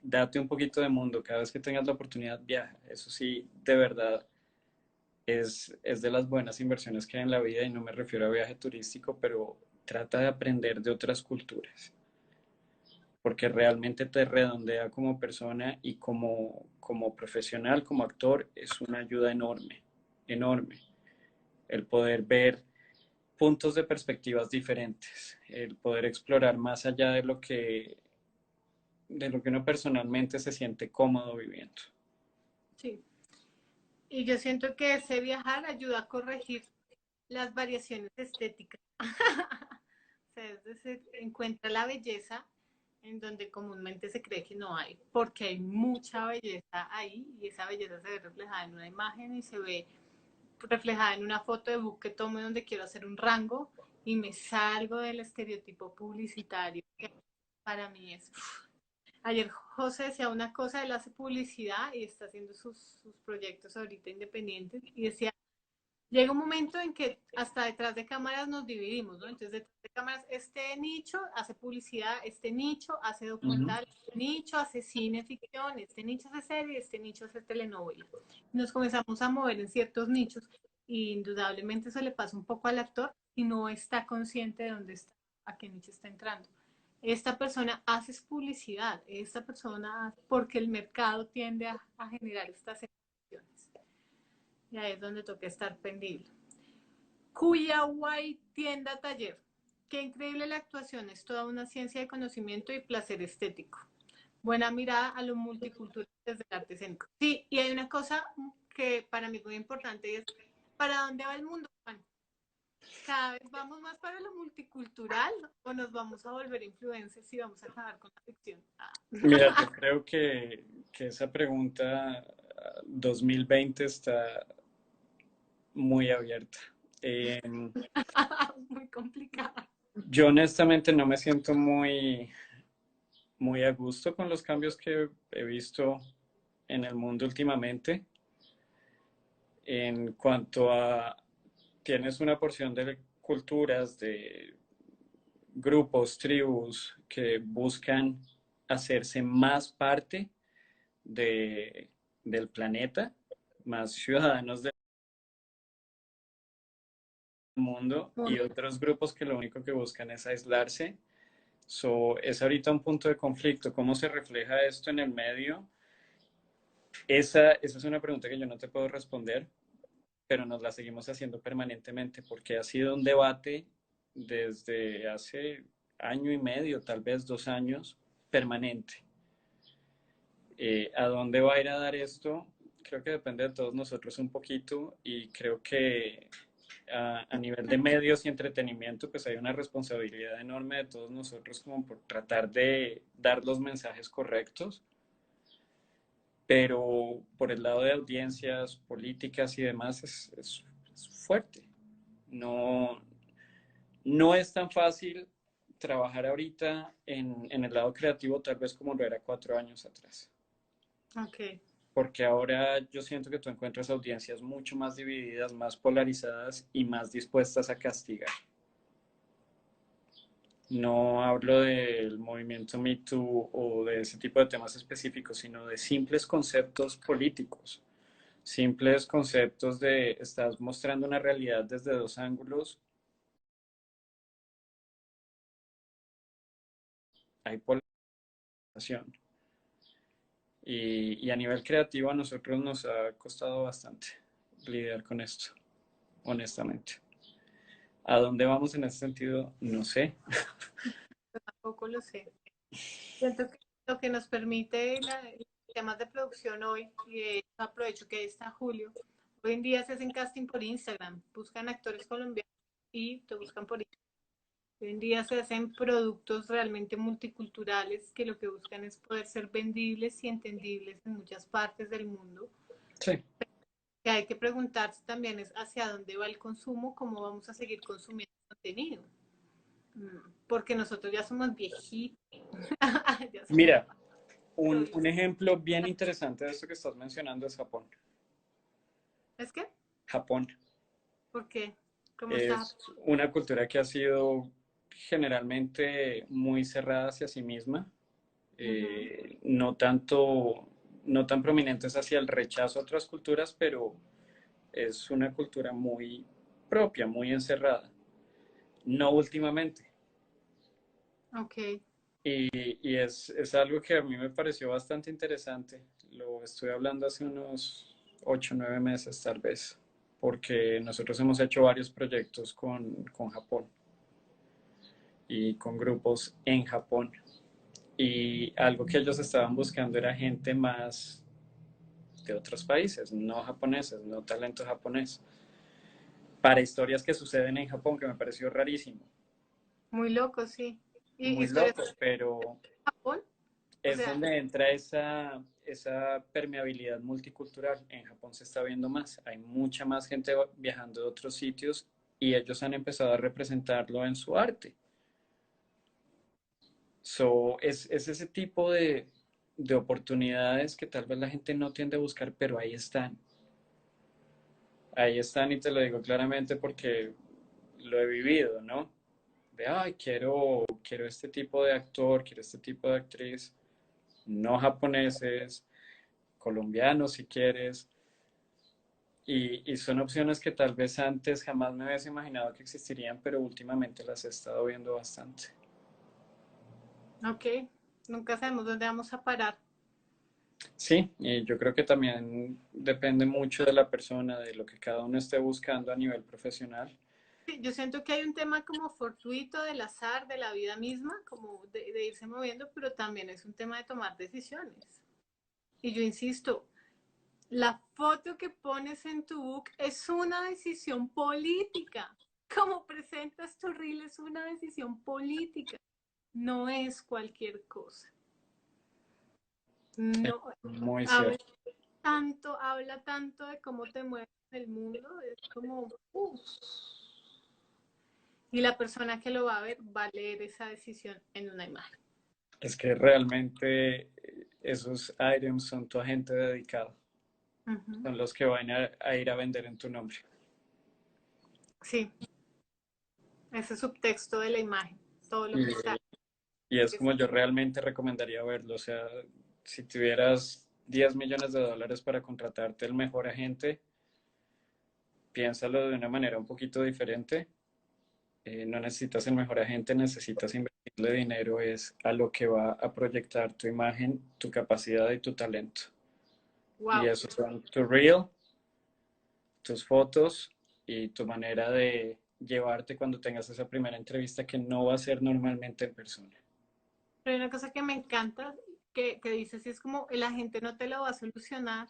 date un poquito de mundo, cada vez que tengas la oportunidad, viaja. Eso sí, de verdad, es de las buenas inversiones que hay en la vida y no me refiero a viaje turístico, pero trata de aprender de otras culturas porque realmente te redondea como persona y como profesional, como actor, es una ayuda enorme, enorme. El poder ver puntos de perspectivas diferentes, el poder explorar más allá de lo que uno personalmente se siente cómodo viviendo.
Sí. Y yo siento que ese viajar ayuda a corregir las variaciones estéticas. O sea, es decir, encuentra la belleza en donde comúnmente se cree que no hay, porque hay mucha belleza ahí y esa belleza se ve reflejada en una imagen y se ve reflejada en una foto de book que tome donde quiero hacer un rango y me salgo del estereotipo publicitario que para mí es... Ayer José decía una cosa, él hace publicidad y está haciendo sus proyectos ahorita independientes y decía, llega un momento en que hasta detrás de cámaras nos dividimos, ¿no? Entonces, detrás de cámaras, este nicho hace publicidad, este nicho hace
Uh -huh.
documental, este nicho hace cine ficción, este nicho hace serie, este nicho hace telenovela. Nos comenzamos a mover en ciertos nichos y indudablemente eso le pasa un poco al actor y no está consciente de dónde está, a qué nicho está entrando. esta persona hace publicidad, esta persona, porque el mercado tiende a generar estas emociones. Y ahí es donde toca estar pendiente. Cuyaway Tienda Taller. Qué increíble la actuación, es toda una ciencia de conocimiento y placer estético. Buena mirada a lo multicultural desde el arte escénico. Sí, y hay una cosa que para mí es muy importante y es, ¿para dónde va el mundo, Juan? ¿Cada vez vamos más para lo multicultural o nos vamos a volver influencers y vamos a acabar con la ficción?
Mira, yo creo que esa pregunta 2020 está muy abierta. Eh,
Muy complicada.
yo honestamente no me siento muy a gusto con los cambios que he visto en el mundo últimamente. En cuanto a, tienes una porción de culturas, de grupos, tribus que buscan hacerse más parte de, del planeta, más ciudadanos del mundo, y otros grupos que lo único que buscan es aislarse. Es ahorita un punto de conflicto. ¿Cómo se refleja esto en el medio? Esa es una pregunta que yo no te puedo responder, pero nos la seguimos haciendo permanentemente porque ha sido un debate desde hace año y medio, tal vez 2 años, permanente. ¿A dónde va a ir a dar esto? Creo que depende de todos nosotros un poquito y creo que a nivel de medios y entretenimiento, pues hay una responsabilidad enorme de todos nosotros como por tratar de dar los mensajes correctos, pero por el lado de audiencias, políticas y demás es fuerte. No, no es tan fácil trabajar ahorita en el lado creativo tal vez como lo era 4 años atrás.
Ok.
Porque ahora yo siento que tú encuentras audiencias mucho más divididas, más polarizadas y más dispuestas a castigar. No hablo del movimiento Me Too o de ese tipo de temas específicos, sino de simples conceptos políticos, simples conceptos de estás mostrando una realidad desde dos ángulos. Hay polarización. Y a nivel creativo a nosotros nos ha costado bastante lidiar con esto, honestamente. ¿A dónde vamos en ese sentido? No sé.
Yo tampoco lo sé. Siento que lo que nos permite temas de producción hoy, y de hecho aprovecho que ahí está Julio, hoy en día se hacen casting por Instagram, buscan actores colombianos y te buscan por Instagram. Hoy en día se hacen productos realmente multiculturales que lo que buscan es poder ser vendibles y entendibles en muchas partes del mundo.
Sí.
Que hay que preguntarse también es hacia dónde va el consumo, cómo vamos a seguir consumiendo contenido. Porque nosotros ya somos viejitos. Ya somos
Mira, un ejemplo bien interesante de esto que estás mencionando es Japón.
¿Es que?
Japón
¿Por qué? ¿Cómo está?
es una cultura que ha sido generalmente muy cerrada hacia sí misma,
Ujú.
no tanto, no tan prominentes hacia el rechazo a otras culturas, pero es una cultura muy propia, muy encerrada. No últimamente.
Ok.
Y es algo que a mí me pareció bastante interesante. Lo estoy hablando hace unos 8 o 9 meses tal vez, porque nosotros hemos hecho varios proyectos con Japón y con grupos en Japón. Y algo que ellos estaban buscando era gente más de otros países, no japoneses, no talento japonés, para historias que suceden en Japón, que me pareció rarísimo.
Muy loco, sí. ¿Y
Muy
historias
loco,
de
pero
Japón? O
es
sea,
donde entra esa permeabilidad multicultural. En Japón se está viendo más. Hay mucha más gente viajando de otros sitios y ellos han empezado a representarlo en su arte. Es ese tipo de oportunidades que tal vez la gente no tiende a buscar, pero ahí están. Ahí están y te lo digo claramente porque lo he vivido, ¿no? De, ay, quiero este tipo de actor, quiero este tipo de actriz, no japoneses, colombianos si quieres, y son opciones que tal vez antes jamás me hubiese imaginado que existirían, pero últimamente las he estado viendo bastante.
Ok, nunca sabemos dónde vamos a parar.
Sí, y yo creo que también depende mucho de la persona, de lo que cada uno esté buscando a nivel profesional.
Sí, yo siento que hay un tema como fortuito del azar, de la vida misma, como de irse moviendo, pero también es un tema de tomar decisiones. Y yo insisto, la foto que pones en tu book es una decisión política. Como presentas tu reel es una decisión política, no es cualquier cosa.
Es
No,
muy
habla
cierto.
habla tanto de cómo te mueves en el mundo, es como, uff. Y la persona que lo va a ver va a leer esa decisión en una imagen.
Es que realmente esos items son tu agente dedicado,
Uh -huh.
son los que van a ir a vender en tu nombre.
Sí, ese subtexto de la imagen, todo lo
Y,
que está.
y es como yo realmente recomendaría verlo. O sea, si tuvieras 10 millones de dólares para contratarte el mejor agente, piénsalo de una manera un poquito diferente. No necesitas el mejor agente, necesitas invertirle dinero es a lo que va a proyectar tu imagen, tu capacidad y tu talento. Y
Wow.
esos son tu reel, tus fotos y tu manera de llevarte cuando tengas esa primera entrevista que no va a ser normalmente en persona.
Pero hay una cosa que me encanta que dices, y es como el agente no te lo va a solucionar.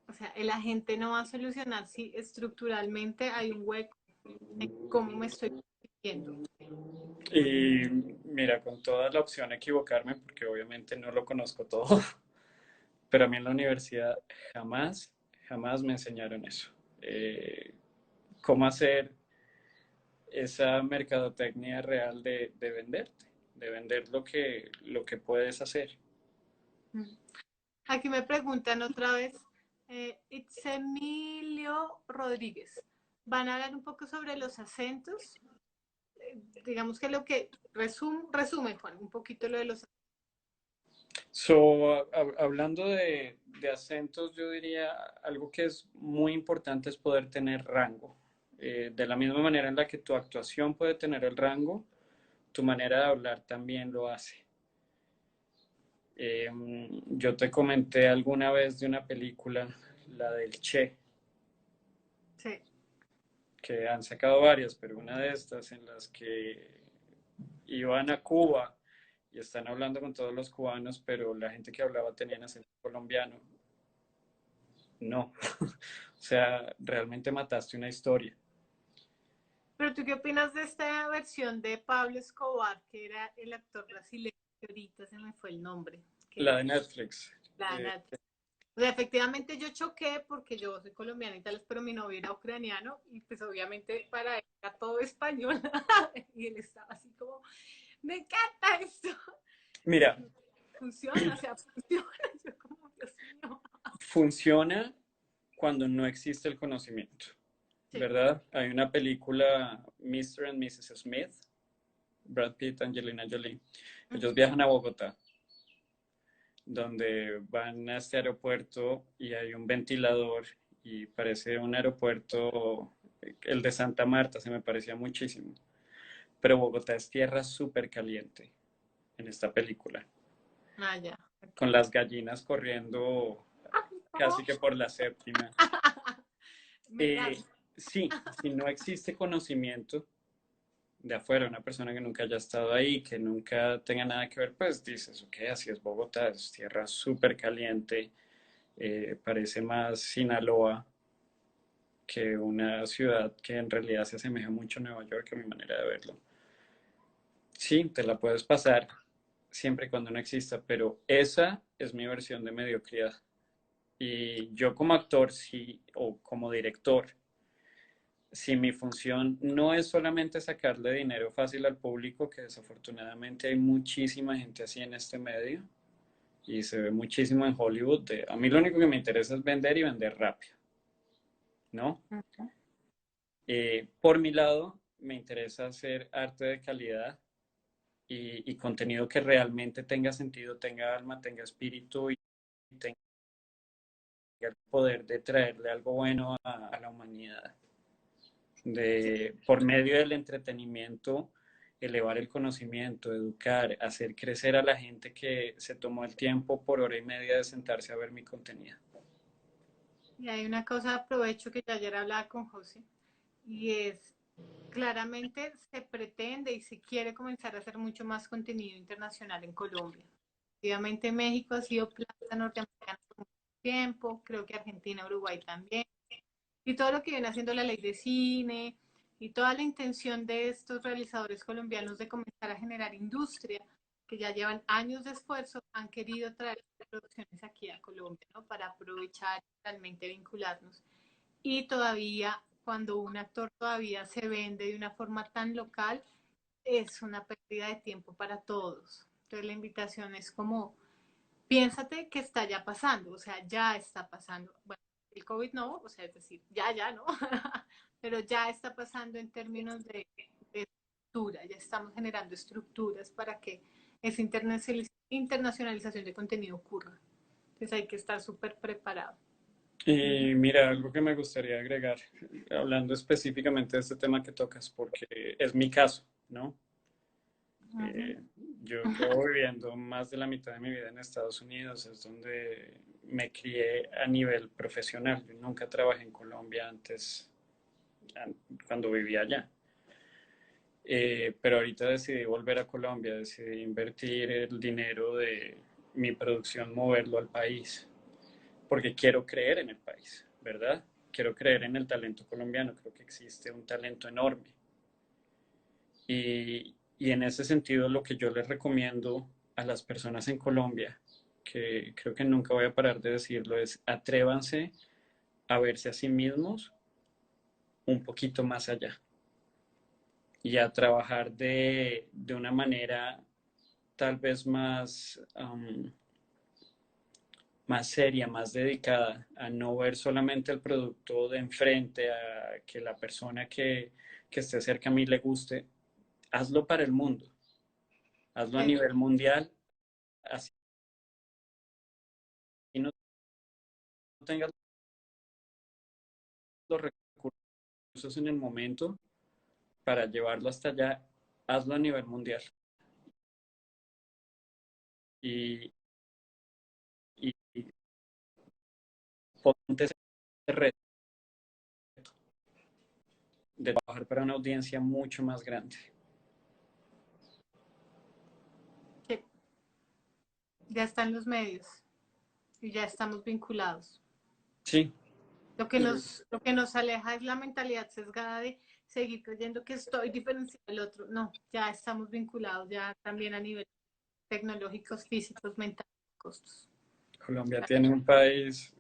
O sea, el agente no va a solucionar si estructuralmente hay un hueco en cómo me estoy viendo.
Y mira, con toda la opción a equivocarme, porque obviamente no lo conozco todo, pero a mí en la universidad jamás, jamás me enseñaron eso. Cómo hacer esa mercadotecnia real de venderte, de vender lo que puedes hacer.
Aquí me preguntan otra vez, it's Emilio Rodríguez. Van a hablar un poco sobre los acentos. Digamos que lo que resume, Juan, un poquito lo de los.
So, hablando de acentos, yo diría algo que es muy importante es poder tener rango. De la misma manera en la que tu actuación puede tener el rango, tu manera de hablar también lo hace. Yo te comenté alguna vez de una película, la del Che,
Sí.
que han sacado varias, pero una de estas en las que iban a Cuba y están hablando con todos los cubanos, pero la gente que hablaba tenía acento colombiano. No, o sea, realmente mataste una historia.
Pero tú qué opinas de esta versión de Pablo Escobar, que era el actor brasileño, que ahorita se me fue el nombre,
La
que
de Netflix.
la
Eh,
Nat. O sea, efectivamente yo choqué porque yo soy colombiana y tal, pero mi novio era ucraniano y pues obviamente para él era todo español y él estaba así como, me encanta esto.
Mira,
Funciona, o sea, funciona. Yo como, Dios mío.
funciona cuando no existe el conocimiento,
Sí.
¿verdad? Hay una película, Mr. and Mrs. Smith, Brad Pitt, Angelina Jolie. Ellos
Uh-huh.
viajan a Bogotá, donde van a este aeropuerto y hay un ventilador y parece un aeropuerto, el de Santa Marta, se me parecía muchísimo. Pero Bogotá es tierra súper caliente en esta película,
Ah, ya.
con
Okay.
las gallinas corriendo
No.
casi que por la séptima.
Me
Eh,
gano.
sí, si no existe conocimiento de afuera, una persona que nunca haya estado ahí, que nunca tenga nada que ver, pues dices, ok, así es Bogotá, es tierra súper caliente, parece más Sinaloa que una ciudad que en realidad se asemeja mucho a Nueva York, a mi manera de verlo. Sí, te la puedes pasar siempre y cuando no exista, pero esa es mi versión de mediocridad. Y yo como actor, sí, o como director, si mi función no es solamente sacarle dinero fácil al público, que desafortunadamente hay muchísima gente así en este medio y se ve muchísimo en Hollywood, a mí lo único que me interesa es vender y vender rápido, ¿no?
Uh-huh.
Por mi lado, me interesa hacer arte de calidad y contenido que realmente tenga sentido, tenga alma, tenga espíritu y tenga el poder de traerle algo bueno a la humanidad.
Sí.
Por medio del entretenimiento elevar el conocimiento, educar, hacer crecer a la gente que se tomó el tiempo por hora y media de sentarse a ver mi contenido.
Y hay una cosa, aprovecho que ya ayer hablaba con José, y es, claramente se pretende y se quiere comenzar a hacer mucho más contenido internacional en Colombia. Efectivamente, México ha sido plaza norteamericana por mucho tiempo, creo que Argentina, Uruguay también. Y todo lo que viene haciendo la ley de cine y toda la intención de estos realizadores colombianos de comenzar a generar industria, que ya llevan años de esfuerzo, han querido traer producciones aquí a Colombia, ¿no? Para aprovechar y realmente vincularnos. Y todavía, cuando un actor todavía se vende de una forma tan local, es una pérdida de tiempo para todos. Entonces la invitación es como, piénsate que está ya pasando, o sea, ya está pasando. Bueno, el COVID no, o sea, es decir, ya, ¿no? Pero ya está pasando en términos de estructura, ya estamos generando estructuras para que esa internacionalización de contenido ocurra. Entonces hay que estar súper preparado.
Y mira, algo que me gustaría agregar, hablando específicamente de este tema que tocas, porque es mi caso, ¿no?
Uh -huh.
Eh, yo llevo viviendo más de la mitad de mi vida en Estados Unidos, es donde me crié a nivel profesional. Yo nunca trabajé en Colombia antes, cuando vivía allá. Pero ahorita decidí volver a Colombia, decidí invertir el dinero de mi producción, moverlo al país, porque quiero creer en el país, ¿verdad? Quiero creer en el talento colombiano, creo que existe un talento enorme. Y en ese sentido lo que yo les recomiendo a las personas en Colombia, que creo que nunca voy a parar de decirlo, es atrévanse a verse a sí mismos un poquito más allá y a trabajar de una manera tal vez más, más seria, más dedicada, a no ver solamente el producto de enfrente, a que la persona que esté cerca a mí le guste. Hazlo para el mundo, hazlo a
Sí.
nivel mundial, así no tengas los recursos en el momento para llevarlo hasta allá, hazlo a nivel mundial. Y, y ponte ese reto de trabajar para una audiencia mucho más grande.
Sí. Ya están los medios y ya estamos vinculados.
Sí.
Lo que nos aleja es la mentalidad sesgada de seguir creyendo que estoy diferenciado del otro. No, ya estamos vinculados ya también a nivel tecnológicos, físicos, mentales, costos.
Colombia tiene un país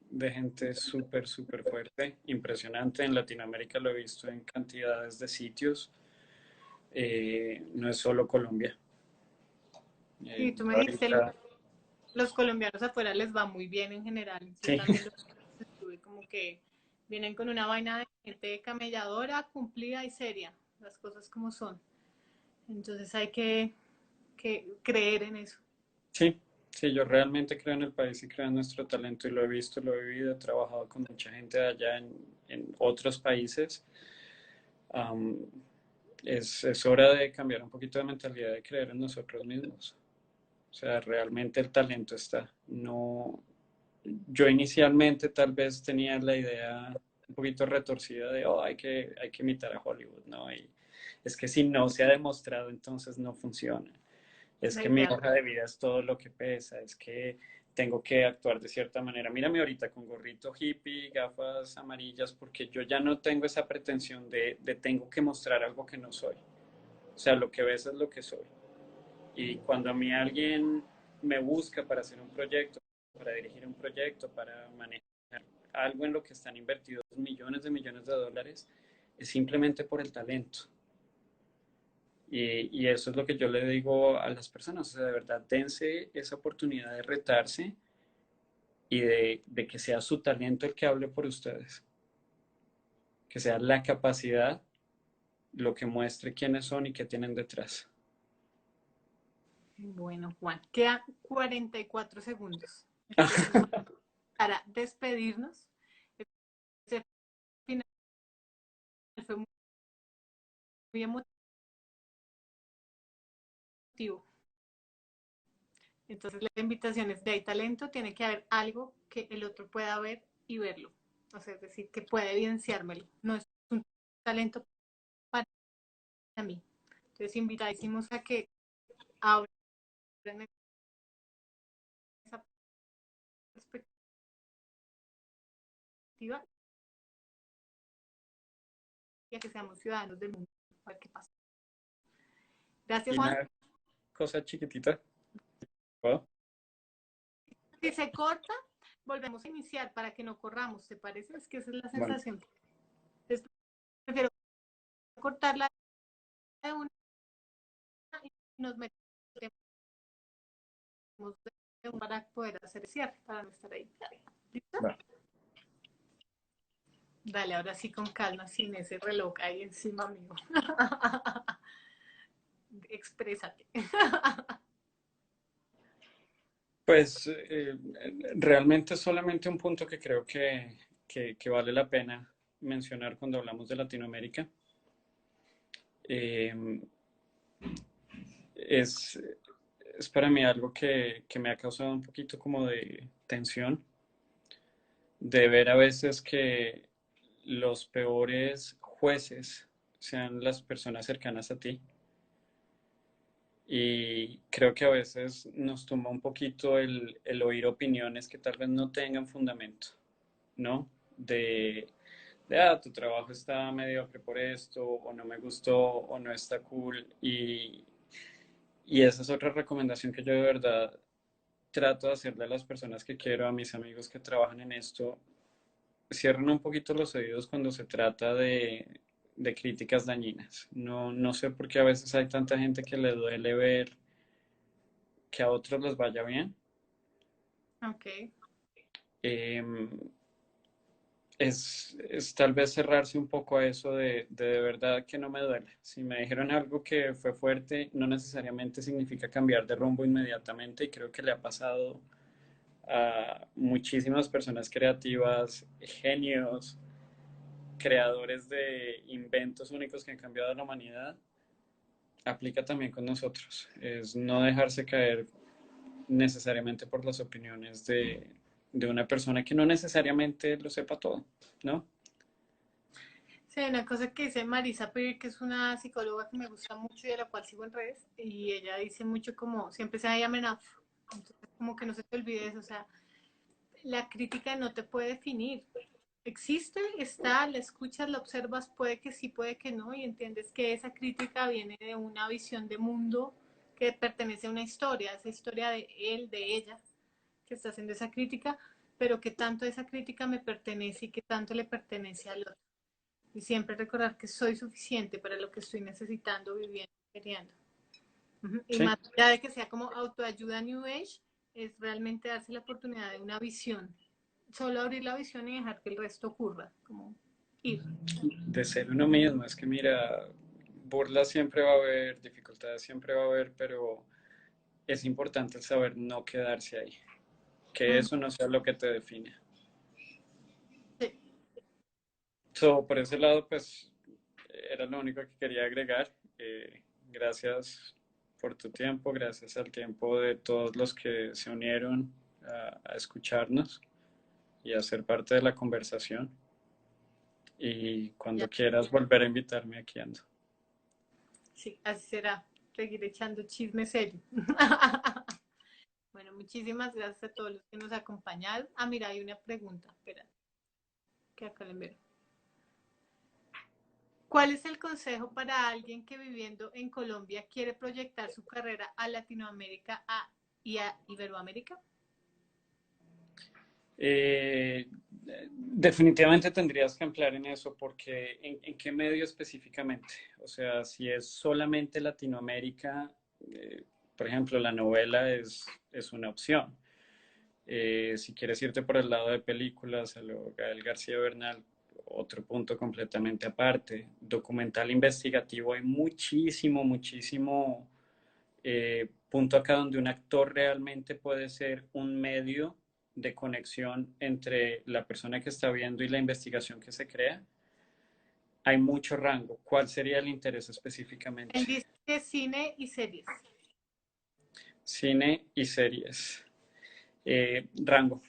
de gente súper, súper fuerte, impresionante. En Latinoamérica lo he visto en cantidades de sitios. No es solo Colombia.
Y tú me dijiste,
Ahorita,
los colombianos afuera les va muy bien en general. Yo
sí,
también lo estuve como que vienen con una vaina de gente camelladora, cumplida y seria, las cosas como son. Entonces hay que creer en eso.
sí, sí, yo realmente creo en el país y creo en nuestro talento y lo he visto, lo he vivido, he trabajado con mucha gente de allá en otros países. Um, es hora de cambiar un poquito de mentalidad de creer en nosotros mismos. O sea, realmente el talento está. No, yo inicialmente tal vez tenía la idea un poquito retorcida de, oh, hay que imitar a Hollywood, ¿no? Y es que si no se ha demostrado, entonces no funciona. Es
La
que mi
idea.
hoja de vida es todo lo que pesa, es que tengo que actuar de cierta manera. Mírame ahorita con gorrito hippie, gafas amarillas, porque yo ya no tengo esa pretensión de tengo que mostrar algo que no soy. O sea, lo que ves es lo que soy. Y cuando a mí alguien me busca para hacer un proyecto, para dirigir un proyecto, para manejar algo en lo que están invertidos millones de dólares, es simplemente por el talento. Y eso es lo que yo le digo a las personas, o sea, de verdad, dense esa oportunidad de retarse y de que sea su talento el que hable por ustedes, que sea la capacidad lo que muestre quiénes son y qué tienen detrás.
Bueno, Juan, quedan 44 segundos. Entonces, para despedirnos, este final fue muy emotivo. motivo. Entonces la invitación es de hay talento, tiene que haber algo que el otro pueda ver y verlo. O sea, es decir, que pueda evidenciármelo. No es un talento para mí. Entonces invitadísimos a que abran esa perspectiva y a que seamos ciudadanos del mundo. A ver qué pasa. Gracias,
Y
Juan.
una cosa chiquitita. ¿Puedo?
Si se corta, volvemos a iniciar para que no corramos, ¿te parece? Es que esa es la
Bueno,
sensación. Entonces, prefiero cortarla de una y nos metemos de un para poder hacer cierre, para no estar ahí. ¿Listo?
va.
Dale, ahora sí con calma, sin ese reloj ahí encima, amigo. Exprésate.
Pues realmente solamente un punto que creo que vale la pena mencionar cuando hablamos de Latinoamérica. Eh, es, es para mí algo que me ha causado un poquito como de tensión, de ver a veces que los peores jueces sean las personas cercanas a ti. Y creo que a veces nos tumba un poquito el oír opiniones que tal vez no tengan fundamento, ¿no? Tu trabajo está mediocre por esto, o no me gustó, o no está cool. Y esa es otra recomendación que yo de verdad trato de hacerle a las personas que quiero, a mis amigos que trabajan en esto. Cierren un poquito los oídos cuando se trata de críticas dañinas. No, no sé por qué a veces hay tanta gente que le duele ver que a otros les vaya bien.
Ok.
Eh, es tal vez cerrarse un poco a eso de verdad que no me duele. Si me dijeron algo que fue fuerte, no necesariamente significa cambiar de rumbo inmediatamente y creo que le ha pasado a muchísimas personas creativas, genios, creadores de inventos únicos que han cambiado la humanidad. Aplica también con nosotros. Es no dejarse caer necesariamente por las opiniones de una persona que no necesariamente lo sepa todo, ¿no?
Sí, una cosa que dice Marisa Peer, que es una psicóloga que me gusta mucho y a la cual sigo en redes, y ella dice mucho como, siempre se llama enough, entonces como que no se te olvide eso, o sea, la crítica no te puede definir, existe, está, la escuchas, la observas, puede que sí, puede que no, y entiendes que esa crítica viene de una visión de mundo que pertenece a una historia, esa historia de él, de ella, que está haciendo esa crítica, pero que tanto esa crítica me pertenece y que tanto le pertenece al otro. Y siempre recordar que soy suficiente para lo que estoy necesitando, viviendo, queriendo. Y
Sí,
más allá de que sea como autoayuda New Age, es realmente darse la oportunidad de una visión. Solo abrir la visión y dejar que el resto ocurra, como ir.
de ser uno mismo. Es que mira, burlas siempre va a haber, dificultades siempre va a haber, pero es importante saber no quedarse ahí. Que
Mm,
eso no sea lo que te define.
sí,
So, por ese lado, pues era lo único que quería agregar. Gracias por tu tiempo, gracias al tiempo de todos los que se unieron a escucharnos y a ser parte de la conversación. Y
ya.
cuando quieras volver a invitarme, aquí ando.
Sí, así será. Seguir echando chisme serio. Bueno, muchísimas gracias a todos los que nos acompañaron. Ah, mira, hay una pregunta. Espera, que acá le envío. ¿Cuál es el consejo para alguien que viviendo en Colombia quiere proyectar su carrera a Latinoamérica y a Iberoamérica?
Eh, Definitivamente tendrías que ampliar en eso porque en qué medio específicamente? O sea, si es solamente Latinoamérica, por ejemplo, la novela es una opción. Si quieres irte por el lado de películas, a lo Gael García Bernal, otro punto completamente aparte. Documental investigativo, hay muchísimo, muchísimo punto acá donde un actor realmente puede ser un medio de conexión entre la persona que está viendo y la investigación que se crea. Hay mucho rango. ¿Cuál sería el interés específicamente?
Él dice que cine y series.
cine y series. Rango.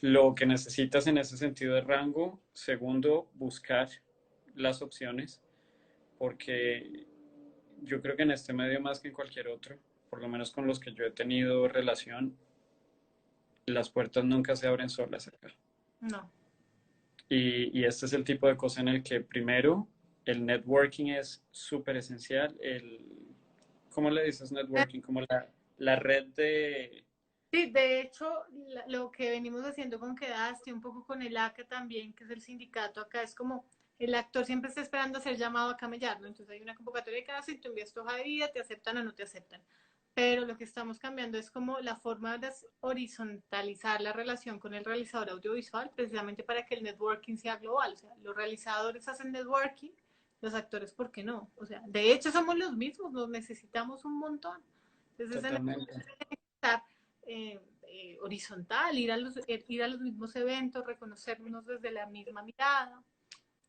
Lo que necesitas en ese sentido es rango. Segundo, buscar las opciones, porque yo creo que en este medio más que en cualquier otro, por lo menos con los que yo he tenido relación, las puertas nunca se abren solas acá.
No.
Y este es el tipo de cosa en el que primero el networking es súper esencial. ¿Cómo le dices networking? Como la red de...
Sí, de hecho, lo que venimos haciendo con Quedaste, un poco con el ACA también, que es el sindicato acá, es como el actor siempre está esperando a ser llamado a camellarlo. Entonces hay una convocatoria de Quedaste y tú envías tu hoja de vida, te aceptan o no te aceptan. Pero lo que estamos cambiando es como la forma de horizontalizar la relación con el realizador audiovisual, precisamente para que el networking sea global. O sea, los realizadores hacen networking, los actores, ¿por qué no? O sea, de hecho somos los mismos, nos necesitamos un montón. Entonces, en
Totalmente.
estar horizontal, ir a los mismos eventos, reconocernos desde la misma mirada.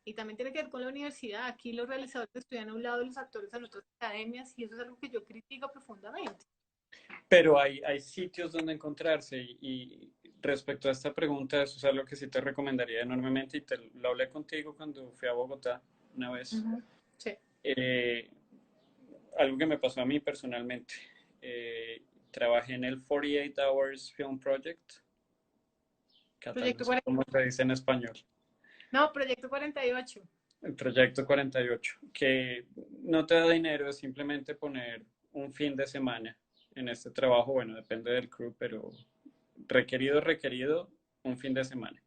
Y también tiene que ver con la universidad. Aquí los realizadores estudian a un lado de los actores en otras academias y eso es algo que yo critico profundamente.
Pero hay sitios donde encontrarse y respecto a esta pregunta, eso es algo que sí te recomendaría enormemente y lo hablé contigo cuando fui a Bogotá una vez.
Uh -huh. Sí.
Eh, Algo que me pasó a mí personalmente. Eh, Trabajé en el 48 Hours Film Project,
Proyecto
no sé
40.
cómo se dice en español.
No, Proyecto 48.
El proyecto 48, que no te da dinero, es simplemente poner un fin de semana en este trabajo. Bueno, depende del crew, pero requerido, un fin de semana,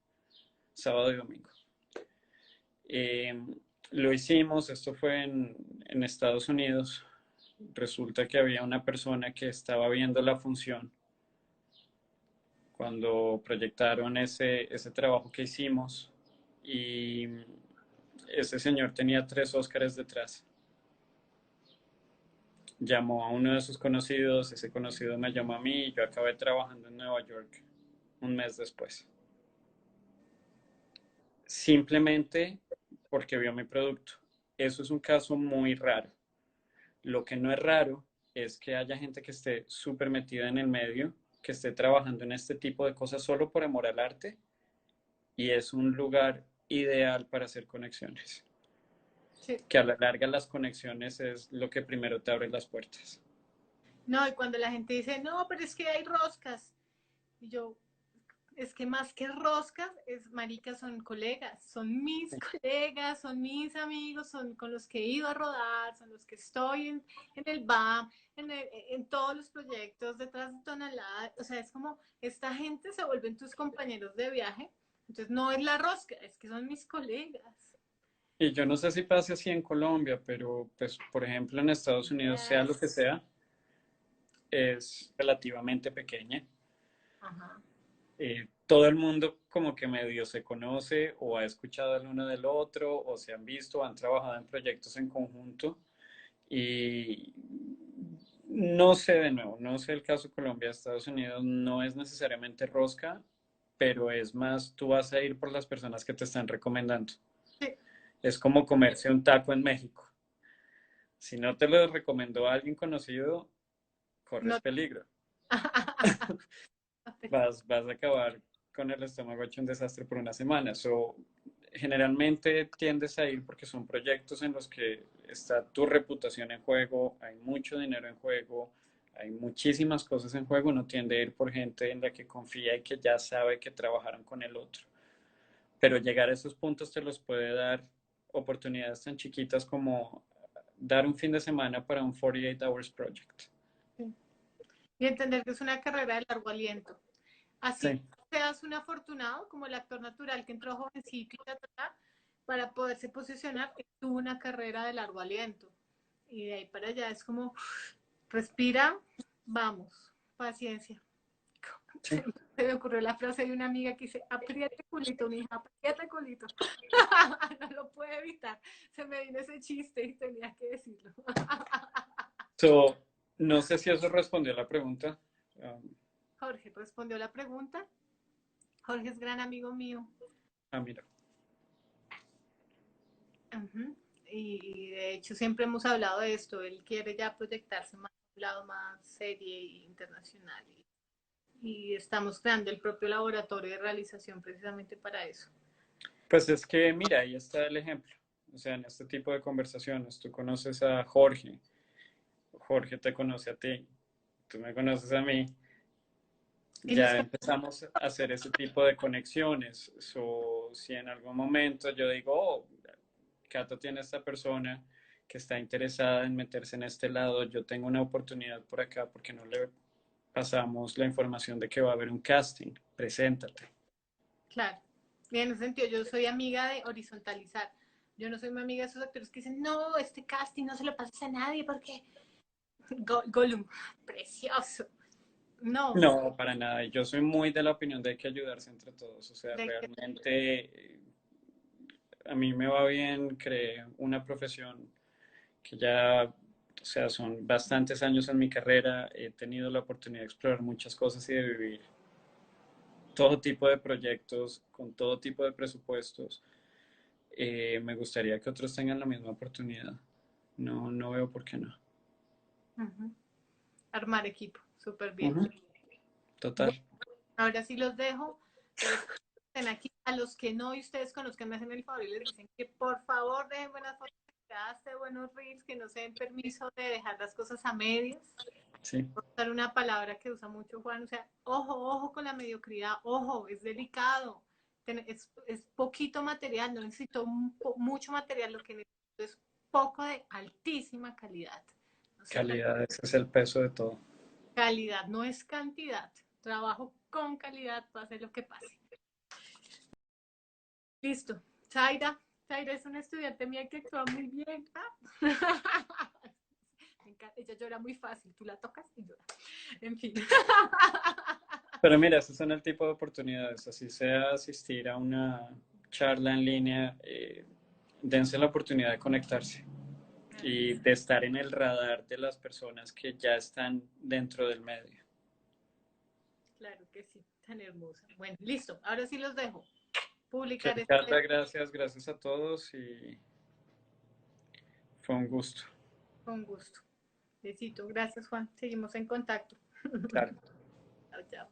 sábado y domingo. Eh, lo hicimos, esto fue en Estados Unidos. Resulta que había una persona que estaba viendo la función cuando proyectaron ese trabajo que hicimos y ese señor tenía 3 Óscares detrás. Llamó a uno de sus conocidos, ese conocido me llamó a mí y yo acabé trabajando en Nueva York un mes después. Simplemente porque vio mi producto. Eso es un caso muy raro. Lo que no es raro es que haya gente que esté súper metida en el medio, que esté trabajando en este tipo de cosas solo por amor al arte y es un lugar ideal para hacer conexiones.
Sí.
Que a la larga las conexiones es lo que primero te abre las puertas.
No, y cuando la gente dice, no, pero es que hay roscas. Y yo, es que más que roscas, es maricas, son colegas, son mis colegas, son mis amigos, son con los que he ido a rodar, son los que estoy en el BAM, en todos los proyectos detrás de Tonalá. O sea, es como esta gente se vuelven tus compañeros de viaje. Entonces no es la rosca, es que son mis colegas.
Y yo no sé si pasa así en Colombia, pero pues por ejemplo en Estados Unidos, sea lo que
Yes.
sea, es relativamente pequeña.
Ajá.
Todo el mundo como que medio se conoce o ha escuchado el uno del otro o se han visto o han trabajado en proyectos en conjunto y no sé de nuevo, no sé el caso Colombia, Estados Unidos no es necesariamente rosca, pero es más, tú vas a ir por las personas que te están recomendando.
Sí.
Es como comerse un taco en México. Si no te lo recomendó alguien conocido, corres
No.
peligro. Vas a acabar con el estómago hecho un desastre por una semana. So, generalmente tiendes a ir porque son proyectos en los que está tu reputación en juego, hay mucho dinero en juego, hay muchísimas cosas en juego. Uno tiende a ir por gente en la que confía y que ya sabe que trabajaron con el otro. Pero llegar a esos puntos te los puede dar oportunidades tan chiquitas como dar un fin de semana para un 48 Hours Project.
Sí. Y entender que es una carrera de largo aliento. Así
Sí.
seas un afortunado, como el actor natural que entró jovencito para poderse posicionar, tuvo una carrera de largo aliento. Y de ahí para allá es como, respira, vamos, paciencia.
Sí.
Se me ocurrió la frase de una amiga que dice, apriete culito, mi hija, apriete culito. No lo puedo evitar. Se me vino ese chiste y tenía que decirlo.
So, no sé si eso respondió a la pregunta.
Jorge respondió la pregunta. Jorge es gran amigo mío.
Mira.
Uh -huh. y de hecho siempre hemos hablado de esto, él quiere ya proyectarse más a un lado más serie e internacional y estamos creando el propio laboratorio de realización precisamente para eso.
Pues es que, mira, ahí está el ejemplo. O sea, en este tipo de conversaciones, tú conoces a Jorge, Jorge te conoce a ti, tú me conoces a mí,
Y nos
ya empezamos a hacer ese tipo de conexiones. So, si en algún momento yo digo, oh, Cata tiene esta persona que está interesada en meterse en este lado, yo tengo una oportunidad por acá, porque no le pasamos la información de que va a haber un casting? Preséntate.
claro. Y en ese sentido, yo soy amiga de horizontalizar. Yo no soy mi amiga de esos actores que dicen, no, este casting no se lo pases a nadie porque Gollum, precioso. No,
No, para nada. Yo soy muy de la opinión de que hay que ayudarse entre todos. O sea,
de que,
realmente a mí me va bien, creé una profesión que ya, o sea, son bastantes años en mi carrera. He tenido la oportunidad de explorar muchas cosas y de vivir todo tipo de proyectos con todo tipo de presupuestos. Me gustaría que otros tengan la misma oportunidad. No, no veo por qué no.
armar equipo, súper bien.
Ujú, total.
Bueno, ahora sí los dejo. Estén aquí. A los que no y ustedes conozcan, me hacen el favor y les dicen que por favor dejen buenas fotos, buenos reels, que no se den permiso de dejar las cosas a medias.
Sí,
Voy a usar una palabra que usa mucho Juan, o sea, ojo, ojo con la mediocridad, ojo, es delicado. Es poquito material, no necesito mucho material, lo que necesito es poco de altísima calidad. O sea,
calidad, ese es el peso de todo.
calidad no es cantidad. Trabajo con calidad, pase lo que pase. Listo. Zaira, Zaira es una estudiante mía que actúa muy bien. Ella llora muy fácil, tú la tocas y llora. En fin.
Pero mira, esos son el tipo de oportunidades, así sea asistir a una charla en línea, dense la oportunidad de conectarse y de estar en el radar de las personas que ya están dentro del medio.
Claro que sí, tan hermosa. Bueno, listo, ahora sí los dejo.
Que
Publicar
Carla,
este
gracias, gracias a todos y fue un gusto.
con gusto. Besito, gracias Juan, seguimos en contacto.
Claro.
Chao, chao.